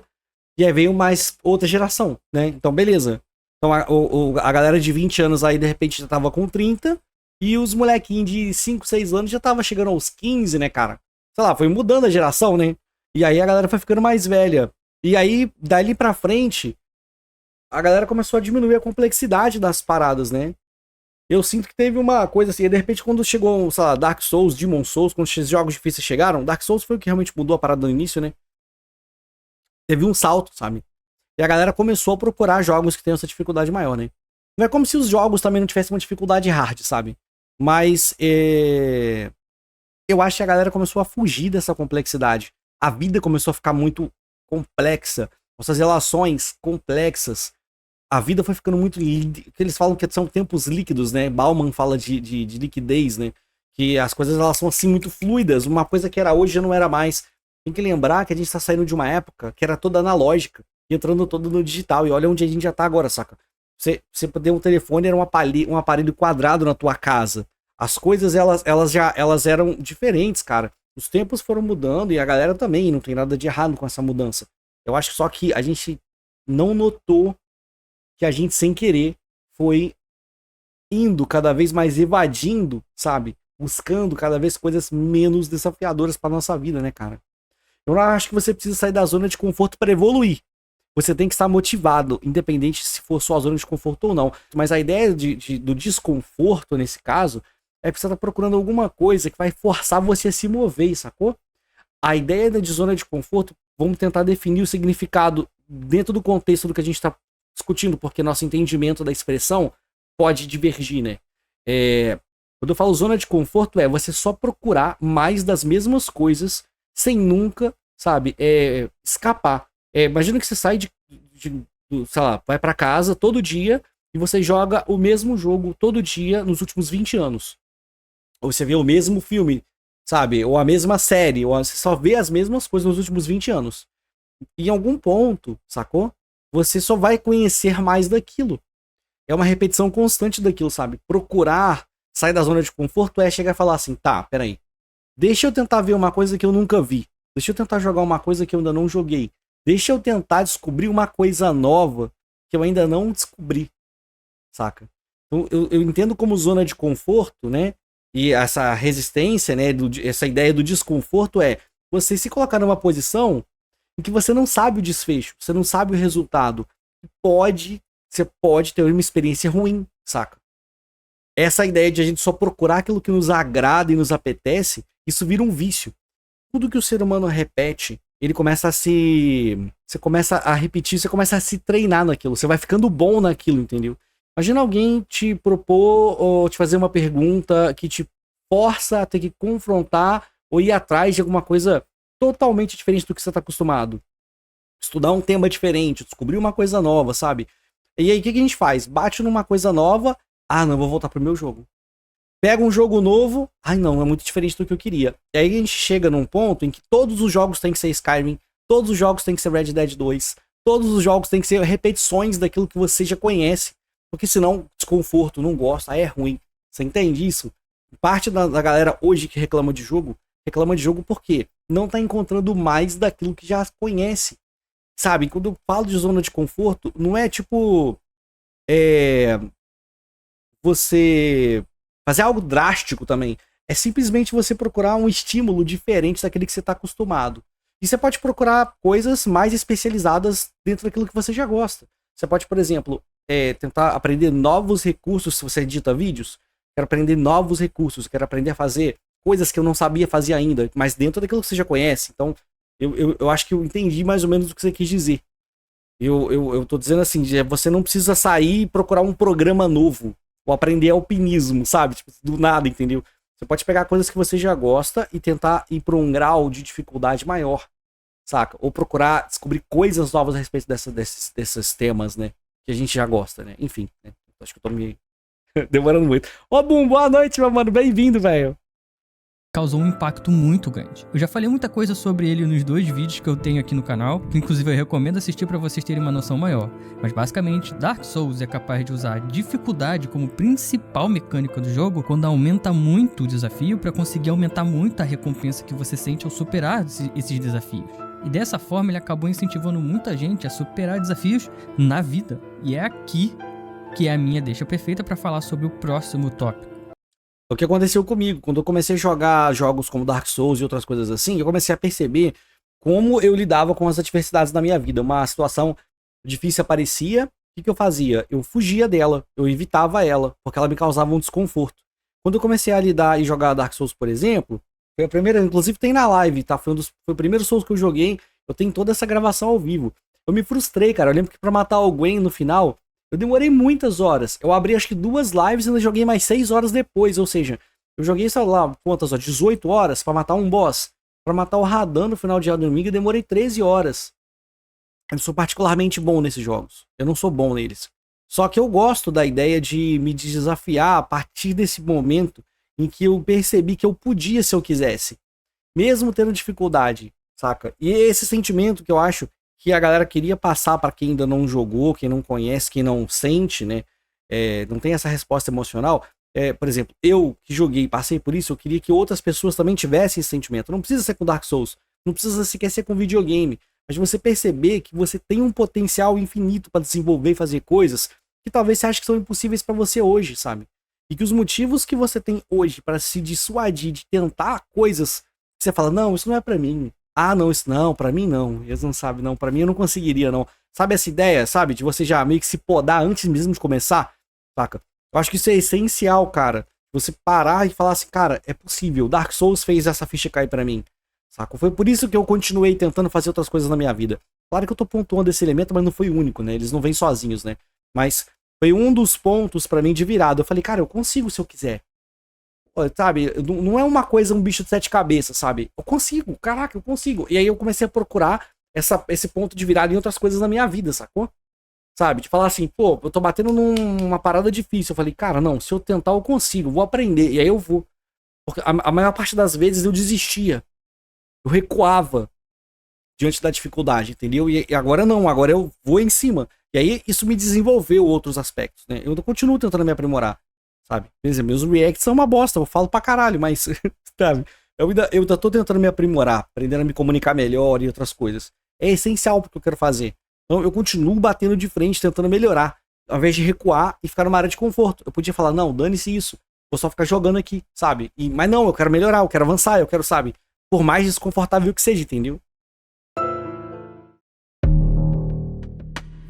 e aí veio mais outra geração, né? Então, beleza. Então a galera de 20 anos aí, de repente, já tava com 30. E os molequinhos de 5, 6 anos já tava chegando aos 15, né, cara? Sei lá, foi mudando a geração, né? E aí a galera foi ficando mais velha. E aí, dali pra frente, a galera começou a diminuir a complexidade das paradas, né? Eu sinto que teve uma coisa assim, de repente quando chegou, sei lá, Dark Souls, Demon Souls, quando esses jogos difíceis chegaram, Dark Souls foi o que realmente mudou a parada no início, né? Teve um salto, sabe? E a galera começou a procurar jogos que tenham essa dificuldade maior, né? Não é como se os jogos também não tivessem uma dificuldade hard, sabe? Mas eu acho que a galera começou a fugir dessa complexidade. A vida começou a ficar muito complexa. Nossas relações complexas. A vida foi ficando muito... que eles falam que são tempos líquidos, né? Bauman fala de liquidez, né? Que as coisas elas são assim muito fluidas. Uma coisa que era hoje já não era mais. Tem que lembrar que a gente tá saindo de uma época que era toda analógica. E entrando todo no digital. E olha onde a gente já tá agora, saca? Você poder um telefone era um aparelho quadrado na tua casa. As coisas, elas eram diferentes, cara. Os tempos foram mudando e a galera também. Não tem nada de errado com essa mudança. Eu acho só que a gente não notou que a gente, sem querer, foi indo cada vez mais evadindo, sabe? Buscando cada vez coisas menos desafiadoras pra nossa vida, né, cara? Eu não acho que você precisa sair da zona de conforto para evoluir. Você tem que estar motivado, independente se for sua zona de conforto ou não. Mas a ideia do desconforto, nesse caso, é que você tá procurando alguma coisa que vai forçar você a se mover, sacou? A ideia de zona de conforto, vamos tentar definir o significado dentro do contexto do que a gente tá discutindo, porque nosso entendimento da expressão pode divergir, né? Quando eu falo zona de conforto, é você só procurar mais das mesmas coisas sem nunca, sabe, escapar. Imagina que você sai sei lá, vai pra casa todo dia e você joga o mesmo jogo todo dia nos últimos 20 anos. Ou você vê o mesmo filme, sabe? Ou a mesma série, ou você só vê as mesmas coisas nos últimos 20 anos. E em algum ponto, sacou? Você só vai conhecer mais daquilo. É uma repetição constante daquilo, sabe? Procurar sair da zona de conforto é chegar e falar assim, tá, peraí. Deixa eu tentar ver uma coisa que eu nunca vi. Deixa eu tentar jogar uma coisa que eu ainda não joguei. Deixa eu tentar descobrir uma coisa nova que eu ainda não descobri, saca? Então, eu entendo como zona de conforto, né? E essa resistência, né? Essa ideia do desconforto é você se colocar numa posição em que você não sabe o desfecho, você não sabe o resultado. Você pode ter uma experiência ruim, saca? Essa ideia de a gente só procurar aquilo que nos agrada e nos apetece, isso vira um vício. Tudo que o ser humano repete, ele começa a você começa a repetir, você começa a se treinar naquilo, você vai ficando bom naquilo, entendeu? Imagina alguém te propor ou te fazer uma pergunta que te força a ter que confrontar ou ir atrás de alguma coisa totalmente diferente do que você tá acostumado. Estudar um tema diferente, descobrir uma coisa nova, sabe? E aí o que a gente faz? Bate numa coisa nova, não, vou voltar pro meu jogo. Pega um jogo novo, não, é muito diferente do que eu queria. E aí a gente chega num ponto em que todos os jogos têm que ser Skyrim, todos os jogos têm que ser Red Dead 2, todos os jogos têm que ser repetições daquilo que você já conhece. Porque senão, desconforto, não gosta, é ruim. Você entende isso? Parte da galera hoje que reclama de jogo porque não tá encontrando mais daquilo que já conhece. Sabe, quando eu falo de zona de conforto, não é tipo... você fazer algo drástico também. É simplesmente você procurar um estímulo diferente daquele que você tá acostumado. E você pode procurar coisas mais especializadas dentro daquilo que você já gosta. Você pode, por exemplo, tentar aprender novos recursos se você edita vídeos. Quero aprender novos recursos, quero aprender a fazer coisas que eu não sabia fazer ainda, mas dentro daquilo que você já conhece. Então, eu acho que eu entendi mais ou menos o que você quis dizer. Eu tô dizendo assim, você não precisa sair e procurar um programa novo, ou aprender alpinismo, sabe? Tipo, do nada, entendeu? Você pode pegar coisas que você já gosta e tentar ir para um grau de dificuldade maior, saca? Ou procurar descobrir coisas novas a respeito desses temas, né? Que a gente já gosta, né? Enfim, né? Acho que eu tô me demorando muito. Ô, Bum, boa noite, meu mano. Bem-vindo, velho. Causou um impacto muito grande. Eu já falei muita coisa sobre ele nos 2 vídeos que eu tenho aqui no canal, que inclusive eu recomendo assistir para vocês terem uma noção maior. Mas basicamente, Dark Souls é capaz de usar a dificuldade como principal mecânica do jogo quando aumenta muito o desafio para conseguir aumentar muito a recompensa que você sente ao superar esses desafios. E dessa forma ele acabou incentivando muita gente a superar desafios na vida. E é aqui que é a minha deixa perfeita para falar sobre o próximo tópico. O que aconteceu comigo, quando eu comecei a jogar jogos como Dark Souls e outras coisas assim, eu comecei a perceber como eu lidava com as adversidades da minha vida. Uma situação difícil aparecia, o que eu fazia? Eu fugia dela, eu evitava ela, porque ela me causava um desconforto. Quando eu comecei a lidar e jogar Dark Souls, por exemplo, foi a primeira, inclusive tem na live, tá? Foi o primeiro Souls que eu joguei, eu tenho toda essa gravação ao vivo. Eu me frustrei, cara, eu lembro que pra matar o Gwen no final, eu demorei muitas horas. Eu abri acho que 2 lives e ainda joguei mais 6 horas depois. Ou seja, eu joguei, sei lá, quantas horas? 18 horas pra matar um boss. Pra matar o Radan no final de domingo, eu demorei 13 horas. Eu sou particularmente bom nesses jogos. Eu não sou bom neles. Só que eu gosto da ideia de me desafiar a partir desse momento em que eu percebi que eu podia se eu quisesse. Mesmo tendo dificuldade, saca? E esse sentimento que eu acho que a galera queria passar para quem ainda não jogou, quem não conhece, quem não sente, né? Não tem essa resposta emocional. Por exemplo, eu que joguei e passei por isso, eu queria que outras pessoas também tivessem esse sentimento. Não precisa ser com Dark Souls, não precisa sequer ser com videogame, mas você perceber que você tem um potencial infinito para desenvolver e fazer coisas que talvez você ache que são impossíveis para você hoje, sabe? E que os motivos que você tem hoje para se dissuadir de tentar coisas que você fala, não, isso não é para mim. Ah, não, isso não, pra mim não. Eles não sabem, não. Pra mim eu não conseguiria, não. Sabe essa ideia, sabe? De você já meio que se podar antes mesmo de começar, saca? Eu acho que isso é essencial, cara. Você parar e falar assim, cara, é possível. Dark Souls fez essa ficha cair pra mim, saca? Foi por isso que eu continuei tentando fazer outras coisas na minha vida. Claro que eu tô pontuando esse elemento, mas não foi o único, né? Eles não vêm sozinhos, né? Mas foi um dos pontos pra mim de virada. Eu falei, cara, eu consigo se eu quiser. Sabe, não é uma coisa, um bicho de 7 cabeças, sabe? Eu consigo, caraca, eu consigo. E aí eu comecei a procurar esse ponto de virada em outras coisas na minha vida, sacou? Sabe, de falar assim, pô, eu tô batendo numa parada difícil. Eu falei, cara, não, se eu tentar eu consigo, vou aprender. E aí eu vou. Porque a maior parte das vezes eu desistia. Eu recuava diante da dificuldade, entendeu? E agora não, agora eu vou em cima. E aí isso me desenvolveu outros aspectos, né? Eu continuo tentando me aprimorar. Sabe? Por exemplo, meus reacts são uma bosta, eu falo pra caralho, mas, sabe? Eu ainda tô tentando me aprimorar, aprendendo a me comunicar melhor e outras coisas. É essencial pro que eu quero fazer. Então eu continuo batendo de frente, tentando melhorar, ao invés de recuar e ficar numa área de conforto. Eu podia falar, não, dane-se isso, vou só ficar jogando aqui, sabe? Mas não, eu quero melhorar, eu quero avançar, eu quero, sabe? Por mais desconfortável que seja, entendeu?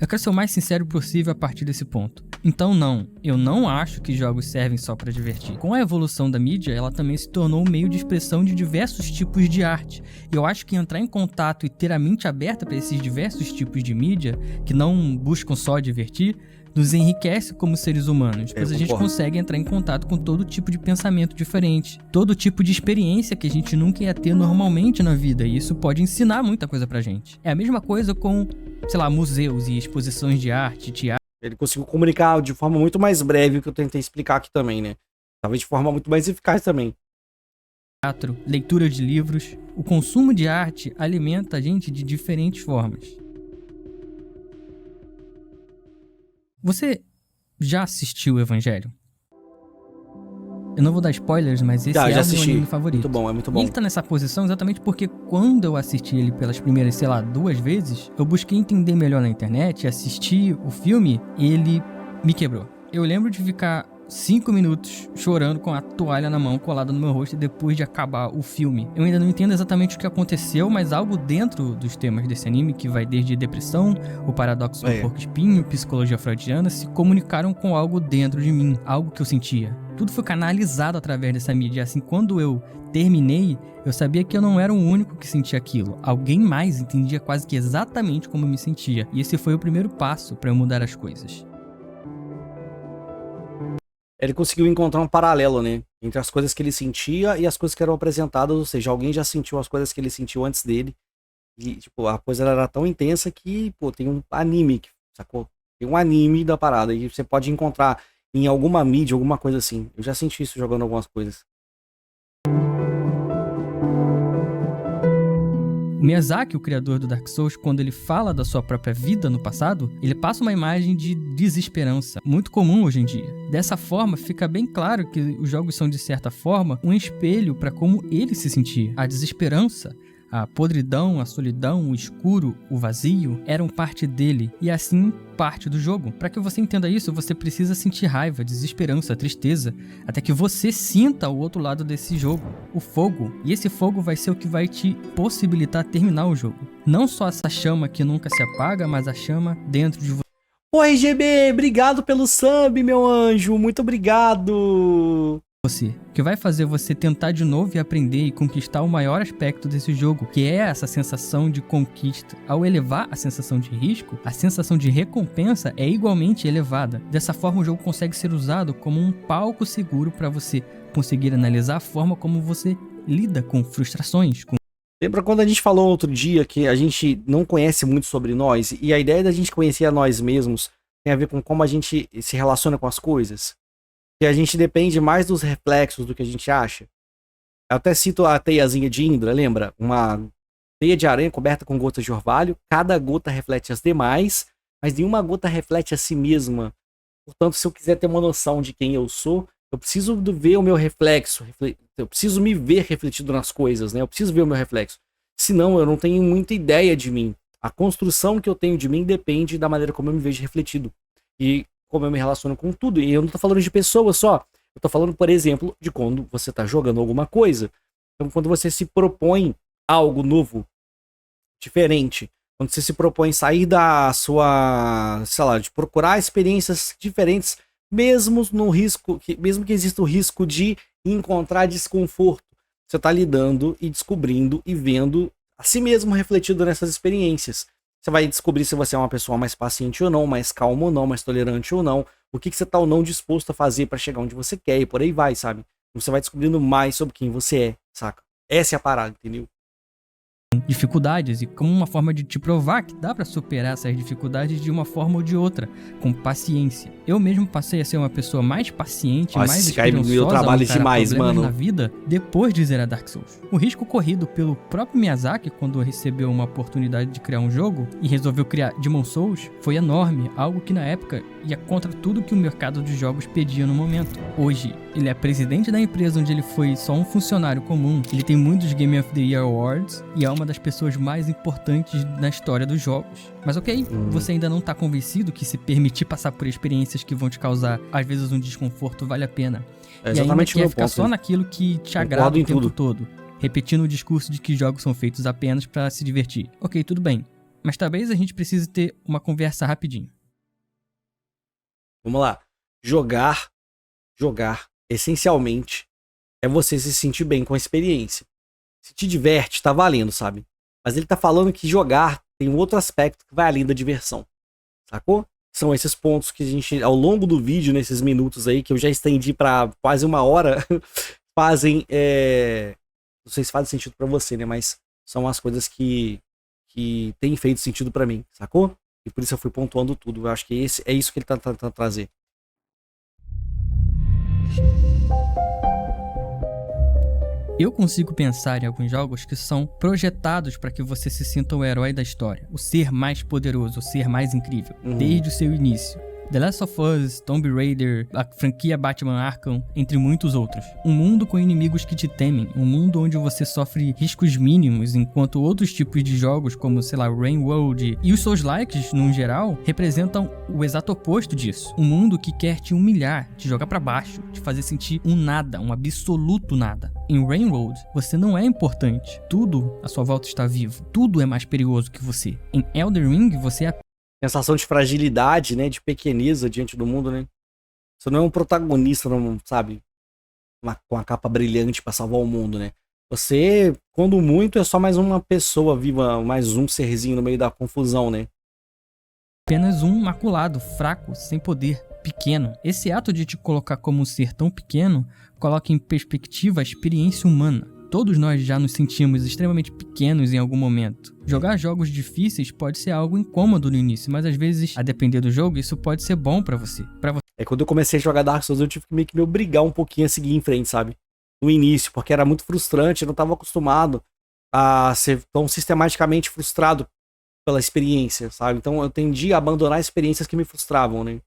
Eu quero ser o mais sincero possível a partir desse ponto. Então não, eu não acho que jogos servem só pra divertir. Com a evolução da mídia, ela também se tornou um meio de expressão de diversos tipos de arte. E eu acho que entrar em contato e ter a mente aberta para esses diversos tipos de mídia, que não buscam só divertir, nos enriquece como seres humanos, pois a gente consegue entrar em contato com todo tipo de pensamento diferente, todo tipo de experiência que a gente nunca ia ter normalmente na vida, e isso pode ensinar muita coisa pra gente. É a mesma coisa com, sei lá, museus e exposições de arte, teatro. Ele conseguiu comunicar de forma muito mais breve o que eu tentei explicar aqui também, né? Talvez de forma muito mais eficaz também. Teatro, leitura de livros, o consumo de arte alimenta a gente de diferentes formas. Você já assistiu o Evangelho? Eu não vou dar spoilers, mas esse é o meu anime favorito. Muito bom, é muito bom. E ele tá nessa posição exatamente porque quando eu assisti ele pelas primeiras, sei lá, 2 vezes, eu busquei entender melhor na internet, assisti o filme e ele me quebrou. Eu lembro de ficar 5 minutos chorando com a toalha na mão colada no meu rosto depois de acabar o filme. Eu ainda não entendo exatamente o que aconteceu, mas algo dentro dos temas desse anime, que vai desde depressão, o paradoxo do porco-espinho, psicologia freudiana, se comunicaram com algo dentro de mim, algo que eu sentia. Tudo foi canalizado através dessa mídia. Assim, quando eu terminei, eu sabia que eu não era o único que sentia aquilo. Alguém mais entendia quase que exatamente como eu me sentia. E esse foi o primeiro passo para eu mudar as coisas. Ele conseguiu encontrar um paralelo, né? Entre as coisas que ele sentia e as coisas que eram apresentadas. Ou seja, alguém já sentiu as coisas que ele sentiu antes dele. E, tipo, a coisa era tão intensa que, pô, tem um anime, sacou? Tem um anime da parada. E você pode encontrar em alguma mídia, alguma coisa assim. Eu já senti isso jogando algumas coisas. O Miyazaki, o criador do Dark Souls, quando ele fala da sua própria vida no passado, ele passa uma imagem de desesperança, muito comum hoje em dia. Dessa forma, fica bem claro que os jogos são, de certa forma, um espelho para como ele se sentia. A desesperança, A podridão, a solidão, o escuro, o vazio eram parte dele e assim parte do jogo. Para que você entenda isso, você precisa sentir raiva, desesperança, tristeza, até que você sinta o outro lado desse jogo, o fogo. E esse fogo vai ser o que vai te possibilitar terminar o jogo. Não só essa chama que nunca se apaga, mas a chama dentro de você. Ô, RGB, obrigado pelo sub, meu anjo. Muito obrigado. Que vai fazer você tentar de novo e aprender e conquistar o maior aspecto desse jogo, que é essa sensação de conquista. Ao elevar a sensação de risco, a sensação de recompensa é igualmente elevada. Dessa forma, o jogo consegue ser usado como um palco seguro para você conseguir analisar a forma como você lida com frustrações. Lembra quando a gente falou outro dia que a gente não conhece muito sobre nós, e a ideia da gente conhecer a nós mesmos tem a ver com como a gente se relaciona com as coisas? Que a gente depende mais dos reflexos do que a gente acha. Eu até cito a teiazinha de Indra, lembra? Uma teia de aranha coberta com gotas de orvalho, cada gota reflete as demais, mas nenhuma gota reflete a si mesma. Portanto, se eu quiser ter uma noção de quem eu sou, eu preciso ver o meu reflexo, eu preciso me ver refletido nas coisas, né? Eu preciso ver o meu reflexo. Senão, eu não tenho muita ideia de mim. A construção que eu tenho de mim depende da maneira como eu me vejo refletido. E como eu me relaciono com tudo. E eu não tô falando de pessoas só. Eu tô falando, por exemplo, de quando você tá jogando alguma coisa. Então, quando você se propõe algo novo, diferente, quando você se propõe sair da sua, sei lá, de procurar experiências diferentes, mesmo no risco, mesmo que exista o risco de encontrar desconforto, você tá lidando e descobrindo e vendo a si mesmo refletido nessas experiências. Você vai descobrir se você é uma pessoa mais paciente ou não, mais calma ou não, mais tolerante ou não, o que você tá ou não disposto a fazer para chegar onde você quer e por aí vai, sabe? Você vai descobrindo mais sobre quem você é, saca? Essa é a parada, entendeu? Dificuldades e como uma forma de te provar que dá pra superar essas dificuldades de uma forma ou de outra, com paciência. Eu mesmo passei a ser uma pessoa mais paciente, mais esperançosa eu trabalho demais, mano, na vida depois de zerar Dark Souls. O risco corrido pelo próprio Miyazaki quando recebeu uma oportunidade de criar um jogo e resolveu criar Demon Souls foi enorme, algo que na época ia contra tudo que o mercado de jogos pedia no momento. Hoje, ele é presidente da empresa onde ele foi só um funcionário comum, ele tem muitos Game of the Year Awards e é uma das pessoas mais importantes na história dos jogos. Mas ok, você ainda não tá convencido que se permitir passar por experiências que vão te causar, às vezes, um desconforto vale a pena. É e ainda quer ficar ponto, só naquilo que te agrada o tempo todo, repetindo o discurso de que jogos são feitos apenas pra se divertir. Ok, tudo bem, mas talvez a gente precise ter uma conversa rapidinho. Vamos lá. Jogar, essencialmente, é você se sentir bem com a experiência. Se te diverte, tá valendo, sabe? Mas ele tá falando que jogar tem um outro aspecto que vai além da diversão. Sacou? São esses pontos que a gente, ao longo do vídeo, nesses minutos aí, que eu já estendi pra quase 1 hora, fazem... Não sei se faz sentido pra você, né? Mas são as coisas que têm feito sentido pra mim, sacou? E por isso eu fui pontuando tudo. Eu acho que é isso que ele tá tentando trazer. Eu consigo pensar em alguns jogos que são projetados para que você se sinta o herói da história, o ser mais poderoso, o ser mais incrível, desde o seu início. The Last of Us, Tomb Raider, a franquia Batman Arkham, entre muitos outros. Um mundo com inimigos que te temem, um mundo onde você sofre riscos mínimos, enquanto outros tipos de jogos, como, sei lá, Rain World e os Souls-likes, no geral, representam o exato oposto disso. Um mundo que quer te humilhar, te jogar pra baixo, te fazer sentir um nada, um absoluto nada. Em Rain World, você não é importante. Tudo à sua volta está vivo. Tudo é mais perigoso que você. Em Elden Ring, você é sensação de fragilidade, né? De pequeneza diante do mundo, né? Você não é um protagonista, não, sabe? Com a capa brilhante pra salvar o mundo, né? Você, quando muito, é só mais uma pessoa viva, mais um serzinho no meio da confusão, né? Apenas um maculado, fraco, sem poder, pequeno. Esse ato de te colocar como um ser tão pequeno coloca em perspectiva a experiência humana. Todos nós já nos sentimos extremamente pequenos em algum momento. Jogar jogos difíceis pode ser algo incômodo no início, mas às vezes, a depender do jogo, isso pode ser bom pra você. Quando eu comecei a jogar Dark Souls, eu tive que meio que me obrigar um pouquinho a seguir em frente, sabe? No início, porque era muito frustrante, eu não estava acostumado a ser tão sistematicamente frustrado pela experiência, sabe? Então eu tendi a abandonar experiências que me frustravam, né?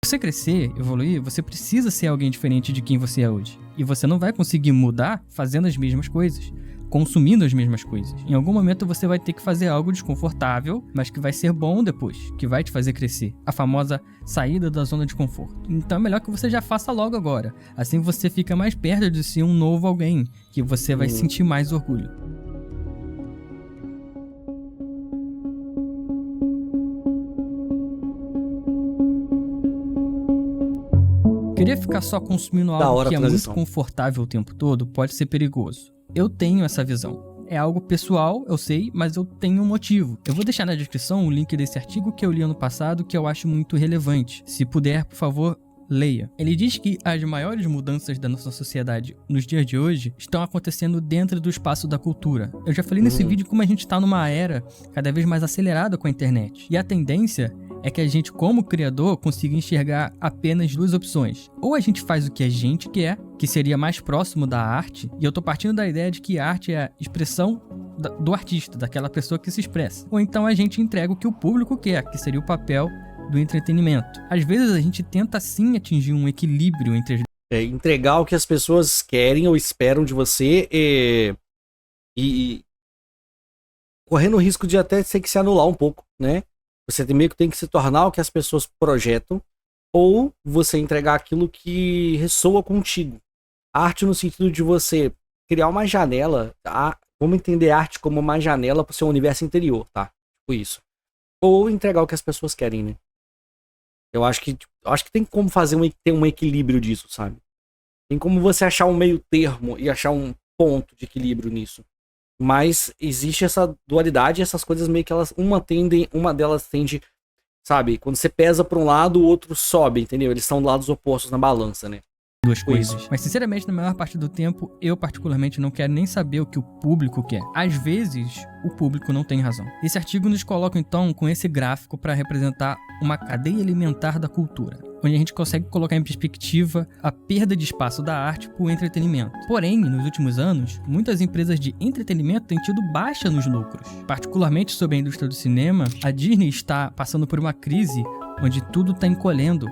Se você crescer, evoluir, você precisa ser alguém diferente de quem você é hoje. E você não vai conseguir mudar fazendo as mesmas coisas. consumindo as mesmas coisas. Em algum momento você vai ter que fazer algo desconfortável, mas que vai ser bom depois, que vai te fazer crescer. A famosa saída da zona de conforto. Então é melhor que você já faça logo agora. Assim você fica mais perto de ser um novo alguém, que você vai sentir mais orgulho. Querer ficar só consumindo algo que é muito confortável o tempo todo pode ser perigoso. Eu tenho essa visão. É algo pessoal, eu sei, mas eu tenho um motivo. Eu vou deixar na descrição o link desse artigo que eu li ano passado que eu acho muito relevante. Se puder, por favor, leia. Ele diz que as maiores mudanças da nossa sociedade nos dias de hoje estão acontecendo dentro do espaço da cultura. Eu já falei nesse vídeo como a gente está numa era cada vez mais acelerada com a internet. E a tendência é que a gente, como criador, consiga enxergar apenas duas opções. Ou a gente faz o que a gente quer, que seria mais próximo da arte, e eu tô partindo da ideia de que a arte é a expressão do artista, daquela pessoa que se expressa. Ou então a gente entrega o que o público quer, que seria o papel do entretenimento. Às vezes a gente tenta sim atingir um equilíbrio entre as entregar o que as pessoas querem ou esperam de você e correndo o risco de até ter que se anular um pouco, né? Você meio que tem que se tornar o que as pessoas projetam ou você entregar aquilo que ressoa contigo. Arte no sentido de você criar uma janela, vamos entender arte como uma janela para o seu universo interior, tá? Tipo isso. Ou entregar o que as pessoas querem, né? Eu acho que tem como ter um equilíbrio disso, sabe? Tem como você achar um meio termo e achar um ponto de equilíbrio nisso. Mas existe essa dualidade e essas coisas meio que uma delas tende, sabe? Quando você pesa pra um lado, o outro sobe, entendeu? Eles são lados opostos na balança, né? Duas coisas. Mas sinceramente, na maior parte do tempo, eu particularmente não quero nem saber o que o público quer. Às vezes, o público não tem razão. Esse artigo nos coloca então com esse gráfico para representar uma cadeia alimentar da cultura, onde a gente consegue colocar em perspectiva a perda de espaço da arte por entretenimento. Porém, nos últimos anos, muitas empresas de entretenimento têm tido baixa nos lucros. Particularmente sobre a indústria do cinema, a Disney está passando por uma crise onde tudo está encolhendo.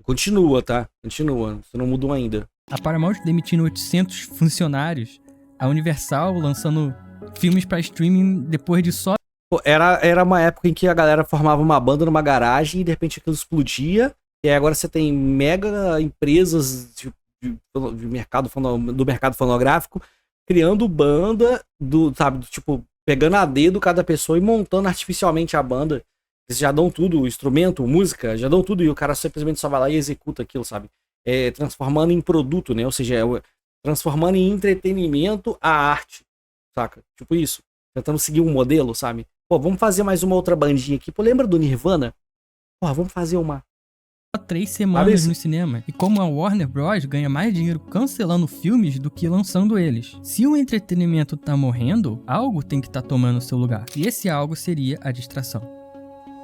Continua, tá? Continua. Isso não mudou ainda. A Paramount demitindo 800 funcionários. A Universal lançando filmes pra streaming depois de só... Pô, era uma época em que a galera formava uma banda numa garagem e de repente aquilo explodia. E aí agora você tem mega empresas do mercado fonográfico criando banda, tipo, pegando a dedo cada pessoa e montando artificialmente a banda. Eles já dão tudo, o instrumento, música, já dão tudo e o cara simplesmente só vai lá e executa aquilo, sabe? Transformando em produto, né? Ou seja, transformando em entretenimento a arte, saca? Tipo isso. Tentando seguir um modelo, sabe? Pô, vamos fazer mais uma outra bandinha aqui. Pô, lembra do Nirvana? Pô, vamos fazer uma. 3 semanas no cinema. E como a Warner Bros. Ganha mais dinheiro cancelando filmes do que lançando eles. Se o entretenimento tá morrendo, algo tem que tá tomando seu lugar. E esse algo seria a distração.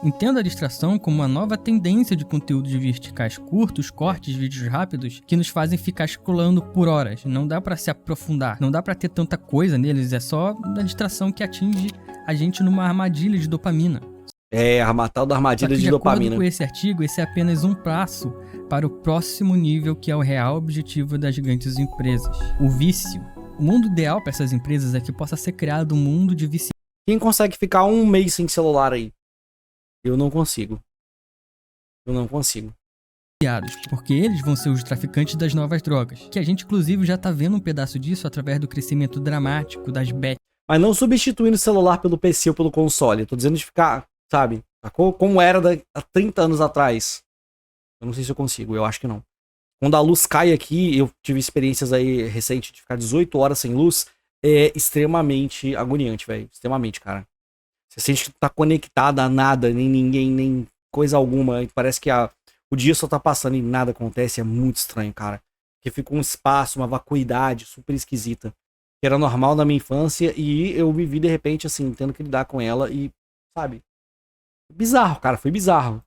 Entenda a distração como uma nova tendência de conteúdos verticais curtos, cortes, vídeos rápidos, que nos fazem ficar scrollando por horas. Não dá pra se aprofundar, não dá pra ter tanta coisa neles, é só a distração que atinge a gente numa armadilha de dopamina. A tal da armadilha de dopamina. De acordo com esse artigo, esse é apenas um passo para o próximo nível, que é o real objetivo das grandes empresas, o vício. O mundo ideal para essas empresas é que possa ser criado um mundo de vício. Quem consegue ficar um mês sem celular aí? Eu não consigo. Porque eles vão ser os traficantes das novas drogas. Que a gente, inclusive, já tá vendo um pedaço disso através do crescimento dramático das bets. Mas não substituindo o celular pelo PC ou pelo console. Eu tô dizendo de ficar, sabe? Como era há 30 anos atrás. Eu não sei se eu consigo, eu acho que não. Quando a luz cai aqui, eu tive experiências aí recentes de ficar 18 horas sem luz. É extremamente agoniante, velho. Extremamente, cara. Você sente que não tá conectado a nada, nem ninguém, nem coisa alguma. Parece que o dia só tá passando e nada acontece. É muito estranho, cara. Porque fica um espaço, uma vacuidade super esquisita. Que era normal na minha infância e eu me vi de repente assim, tendo que lidar com ela e, sabe? Bizarro, cara. Foi bizarro.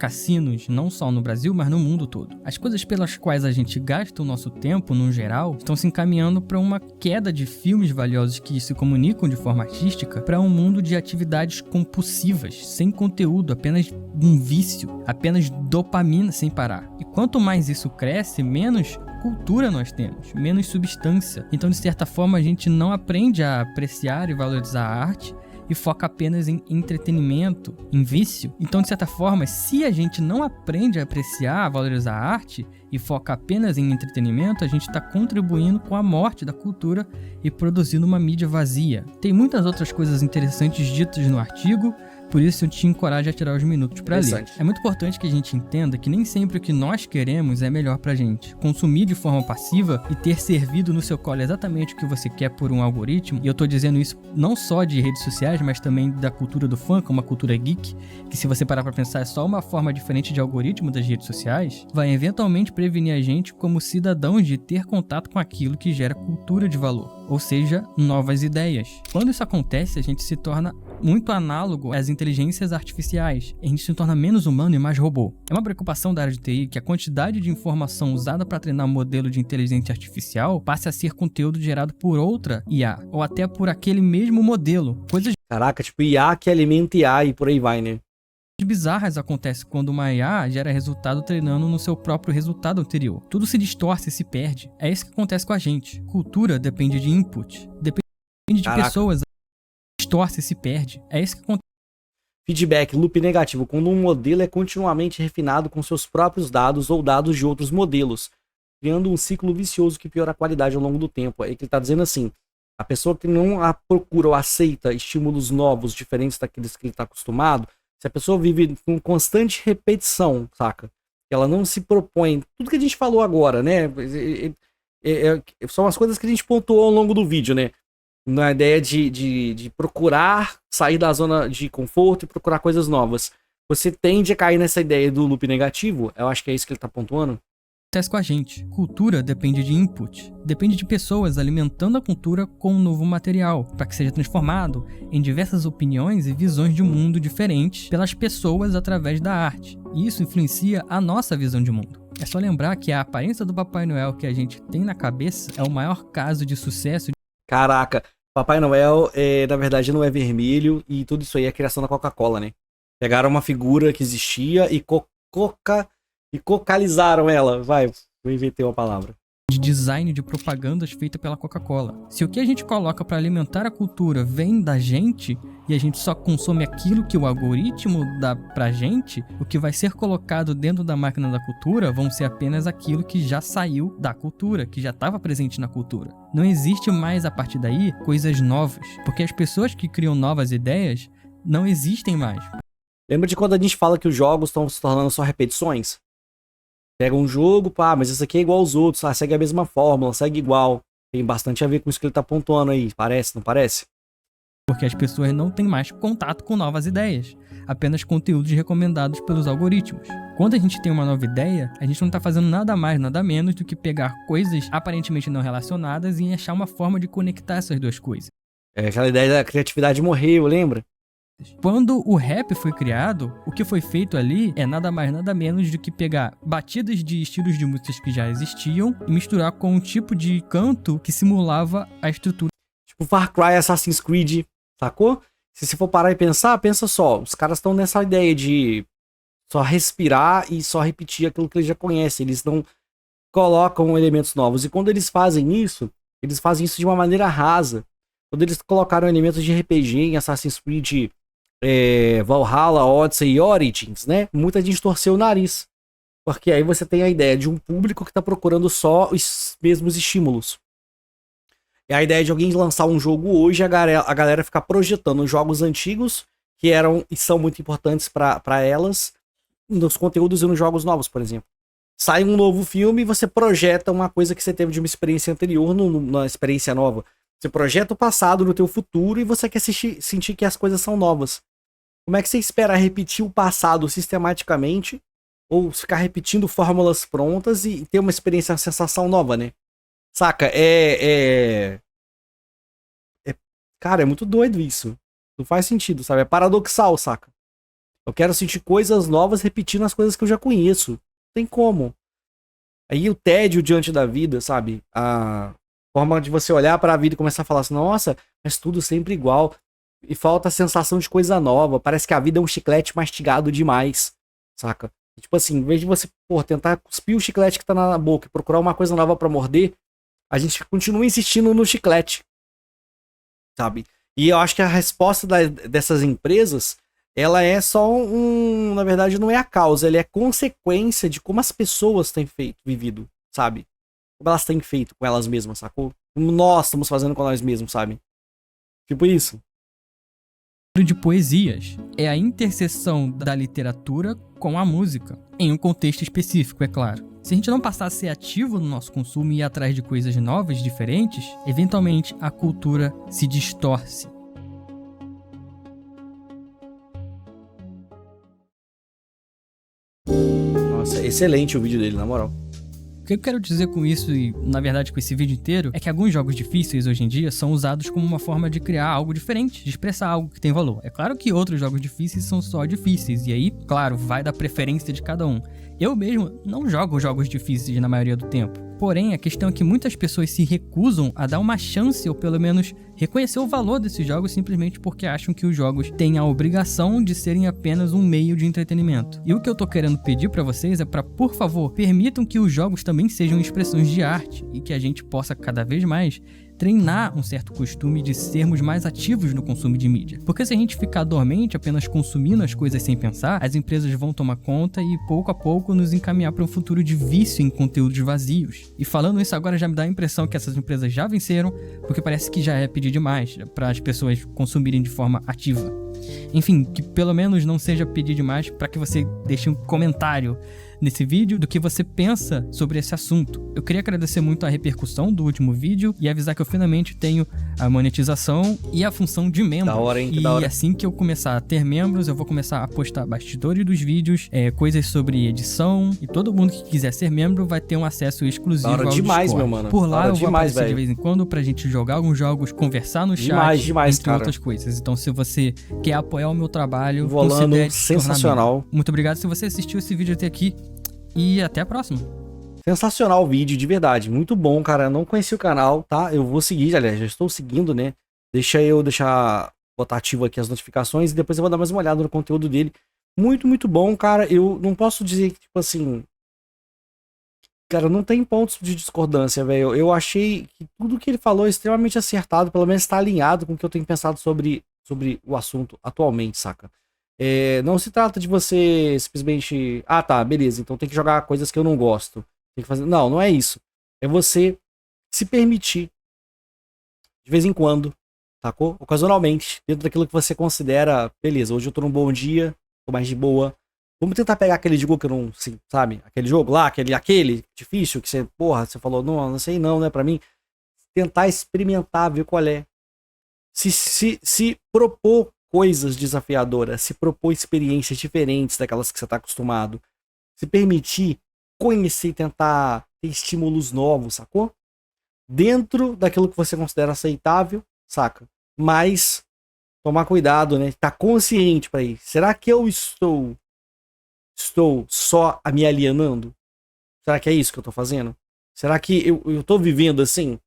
cassinos, não só no Brasil, mas no mundo todo. As coisas pelas quais a gente gasta o nosso tempo, no geral, estão se encaminhando para uma queda de filmes valiosos que se comunicam de forma artística para um mundo de atividades compulsivas, sem conteúdo, apenas um vício, apenas dopamina sem parar. E quanto mais isso cresce, menos cultura nós temos, menos substância. Então, de certa forma, a gente não aprende a apreciar e valorizar a arte e foca apenas em entretenimento, em vício. Então, de certa forma, se a gente não aprende a apreciar, a valorizar a arte e foca apenas em entretenimento, a gente está contribuindo com a morte da cultura e produzindo uma mídia vazia. Tem muitas outras coisas interessantes ditas no artigo, por isso eu te encorajo a tirar os minutos para ler. É muito importante que a gente entenda que nem sempre o que nós queremos é melhor pra gente. Consumir de forma passiva e ter servido no seu colo exatamente o que você quer por um algoritmo, e eu tô dizendo isso não só de redes sociais, mas também da cultura do fã, como a cultura geek, que se você parar pra pensar é só uma forma diferente de algoritmo das redes sociais, vai eventualmente prevenir a gente como cidadãos de ter contato com aquilo que gera cultura de valor, ou seja, novas ideias. Quando isso acontece, a gente se torna muito análogo às inteligências artificiais. A gente se torna menos humano e mais robô. É uma preocupação da área de TI que a quantidade de informação usada para treinar um modelo de inteligência artificial passe a ser conteúdo gerado por outra IA, ou até por aquele mesmo modelo. Coisas Caraca, tipo IA que alimenta IA e por aí vai, né? bizarras acontecem quando uma IA gera resultado treinando no seu próprio resultado anterior. Tudo se distorce e se perde. É isso que acontece com a gente. Cultura depende de input, depende de pessoas, distorce e se perde. É isso que acontece. Feedback, loop negativo, quando um modelo é continuamente refinado com seus próprios dados ou dados de outros modelos, criando um ciclo vicioso que piora a qualidade ao longo do tempo. É que ele tá dizendo assim, a pessoa que não procura ou aceita estímulos novos, diferentes daqueles que ele está acostumado, se a pessoa vive com constante repetição, saca? Ela não se propõe, tudo que a gente falou agora, né? São as coisas que a gente pontuou ao longo do vídeo, né? Na ideia de procurar sair da zona de conforto e procurar coisas novas. Você tende a cair nessa ideia do loop negativo? Eu acho que é isso que ele tá pontuando. Acontece com a gente. Cultura depende de input. Depende de pessoas alimentando a cultura com um novo material, para que seja transformado em diversas opiniões e visões de um mundo diferentes pelas pessoas através da arte. E isso influencia a nossa visão de mundo. É só lembrar que a aparência do Papai Noel que a gente tem na cabeça é o maior caso de sucesso. Caraca, Papai Noel, na verdade, não é vermelho e tudo isso aí é criação da Coca-Cola, né? Pegaram uma figura que existia e cocalizaram ela. Vai, vou inventar uma palavra. De design de propagandas feita pela Coca-Cola. Se o que a gente coloca para alimentar a cultura vem da gente e a gente só consome aquilo que o algoritmo dá pra gente, o que vai ser colocado dentro da máquina da cultura vão ser apenas aquilo que já saiu da cultura, que já estava presente na cultura. Não existe mais a partir daí coisas novas, porque as pessoas que criam novas ideias não existem mais. Lembra de quando a gente fala que os jogos estão se tornando só repetições? Pega um jogo, pá, mas esse aqui é igual aos outros, segue a mesma fórmula, segue igual. Tem bastante a ver com isso que ele tá pontuando aí, parece, não parece? Porque as pessoas não têm mais contato com novas ideias, apenas conteúdos recomendados pelos algoritmos. Quando a gente tem uma nova ideia, a gente não tá fazendo nada mais, nada menos do que pegar coisas aparentemente não relacionadas e achar uma forma de conectar essas duas coisas. É, aquela ideia da criatividade morreu, lembra? Quando o rap foi criado, o que foi feito ali é nada mais nada menos do que pegar batidas de estilos de músicas que já existiam e misturar com um tipo de canto que simulava a estrutura. Tipo Far Cry, Assassin's Creed, sacou? Se você for parar e pensar, pensa só, os caras estão nessa ideia de só respirar e só repetir aquilo que eles já conhecem, eles não colocam elementos novos. E quando eles fazem isso de uma maneira rasa. Quando eles colocaram elementos de RPG em Assassin's Creed Valhalla, Odyssey e Origins, né? Muita gente torceu o nariz. Porque aí você tem a ideia de um público que está procurando só os mesmos estímulos. É a ideia de alguém lançar um jogo hoje, a galera ficar projetando jogos antigos que eram e são muito importantes para elas nos conteúdos e nos jogos novos, por exemplo. Sai um novo filme e você projeta uma coisa que você teve de uma experiência anterior na experiência nova. Você projeta o passado no teu futuro e você quer sentir que as coisas são novas. Como é que você espera repetir o passado sistematicamente ou ficar repetindo fórmulas prontas e ter uma experiência, uma sensação nova, né? Saca? Cara, é muito doido isso. Não faz sentido, sabe? É paradoxal, saca? Eu quero sentir coisas novas repetindo as coisas que eu já conheço. Não tem como. Aí o tédio diante da vida, sabe? A forma de você olhar pra vida e começar a falar assim, nossa, mas tudo sempre igual. E falta a sensação de coisa nova. Parece que a vida é um chiclete mastigado demais, saca? Tipo assim, em vez de você, pô, tentar cuspir o chiclete que tá na boca e procurar uma coisa nova pra morder, a gente continua insistindo no chiclete, sabe? E eu acho que a resposta dessas empresas, ela é só na verdade não é a causa, ela é a consequência de como as pessoas têm vivido, sabe? Como elas têm feito com elas mesmas, sacou? Como nós estamos fazendo com nós mesmos, sabe? Tipo isso. De poesias é a interseção da literatura com a música, em um contexto específico, é claro. Se a gente não passar a ser ativo no nosso consumo e ir atrás de coisas novas, diferentes, eventualmente a cultura se distorce. Nossa, excelente o vídeo dele, na moral. O que eu quero dizer com isso, e na verdade com esse vídeo inteiro, é que alguns jogos difíceis hoje em dia são usados como uma forma de criar algo diferente, de expressar algo que tem valor. É claro que outros jogos difíceis são só difíceis, e aí, claro, vai da preferência de cada um. Eu mesmo não jogo jogos difíceis na maioria do tempo. Porém, a questão é que muitas pessoas se recusam a dar uma chance, ou pelo menos reconhecer o valor desses jogos, simplesmente porque acham que os jogos têm a obrigação de serem apenas um meio de entretenimento. E o que eu tô querendo pedir pra vocês é pra, por favor, permitam que os jogos também sejam expressões de arte e que a gente possa cada vez mais treinar um certo costume de sermos mais ativos no consumo de mídia. Porque se a gente ficar dormente apenas consumindo as coisas sem pensar, as empresas vão tomar conta e pouco a pouco nos encaminhar para um futuro de vício em conteúdos vazios. E falando isso agora já me dá a impressão que essas empresas já venceram, porque parece que já é pedir demais para as pessoas consumirem de forma ativa. Enfim, que pelo menos não seja pedir demais para que você deixe um comentário nesse vídeo do que você pensa sobre esse assunto. Eu queria agradecer muito a repercussão do último vídeo e avisar que eu finalmente tenho a monetização e a função de membro. Da hora, hein? Que e da hora. assim que eu começar a ter membros, eu vou começar a postar bastidores dos vídeos, coisas sobre edição, e todo mundo que quiser ser membro vai ter um acesso exclusivo Da hora ao demais, Discord. meu mano. Por lá Da hora eu vou demais, aparecer de velho. vez em quando pra gente jogar alguns jogos, conversar no chat, Demais, entre cara. outras coisas. Então se você quer apoiar o meu trabalho, Volando considere se tornar sensacional. membro. Muito obrigado se você assistiu esse vídeo até aqui. E até a próxima. Sensacional o vídeo, de verdade. Muito bom, cara. Eu não conheci o canal, tá? Eu vou seguir, aliás, já estou seguindo, né? Deixa eu botar ativo aqui as notificações e depois eu vou dar mais uma olhada no conteúdo dele. Muito, muito bom, cara. Eu não posso dizer que, tipo assim... Cara, não tem pontos de discordância, velho. Eu achei que tudo que ele falou é extremamente acertado, pelo menos está alinhado com o que eu tenho pensado sobre o assunto atualmente, saca? Não se trata de você simplesmente... Ah, tá, beleza, então tem que jogar coisas que eu não gosto. Tem que fazer... Não, não é isso. É você se permitir, de vez em quando, sacou? Ocasionalmente, dentro daquilo que você considera... Beleza, hoje eu tô num bom dia, tô mais de boa. Vamos tentar pegar aquele jogo que eu não... Sabe? Aquele jogo lá, aquele difícil, que você... Porra, você falou, não sei não é pra mim. Tentar experimentar, ver qual é. Se propor coisas desafiadoras, se propor experiências diferentes daquelas que você está acostumado, se permitir conhecer e tentar ter estímulos novos, sacou? Dentro daquilo que você considera aceitável, saca? Mas tomar cuidado, né? Tá consciente para isso. Será que eu estou só me alienando? Será que é isso que eu tô fazendo? Será que eu tô vivendo assim?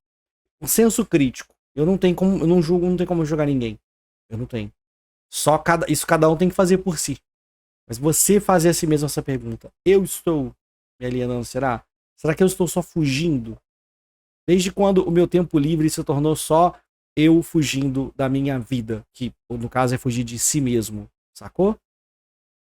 Um senso crítico. Eu não tenho como, eu não julgo, não tem como jogar ninguém. Eu não tenho. Isso cada um tem que fazer por si. Mas você fazer a si mesmo essa pergunta. Eu estou me alienando, será? Será que eu estou só fugindo? Desde quando o meu tempo livre se tornou só eu fugindo da minha vida? Que no caso é fugir de si mesmo. Sacou?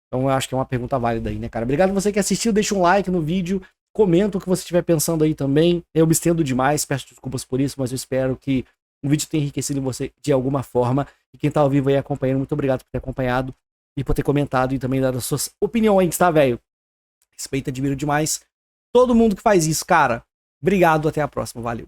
Então eu acho que é uma pergunta válida aí, né, cara? Obrigado a você que assistiu. Deixa um like no vídeo. Comenta o que você estiver pensando aí também. Eu me estendo demais. Peço desculpas por isso. Mas eu espero que o vídeo tenha enriquecido você de alguma forma. E quem tá ao vivo aí acompanhando, muito obrigado por ter acompanhado e por ter comentado e também dado as suas opiniões, tá, velho? Respeito, admiro demais todo mundo que faz isso, cara. Obrigado, até a próxima, valeu.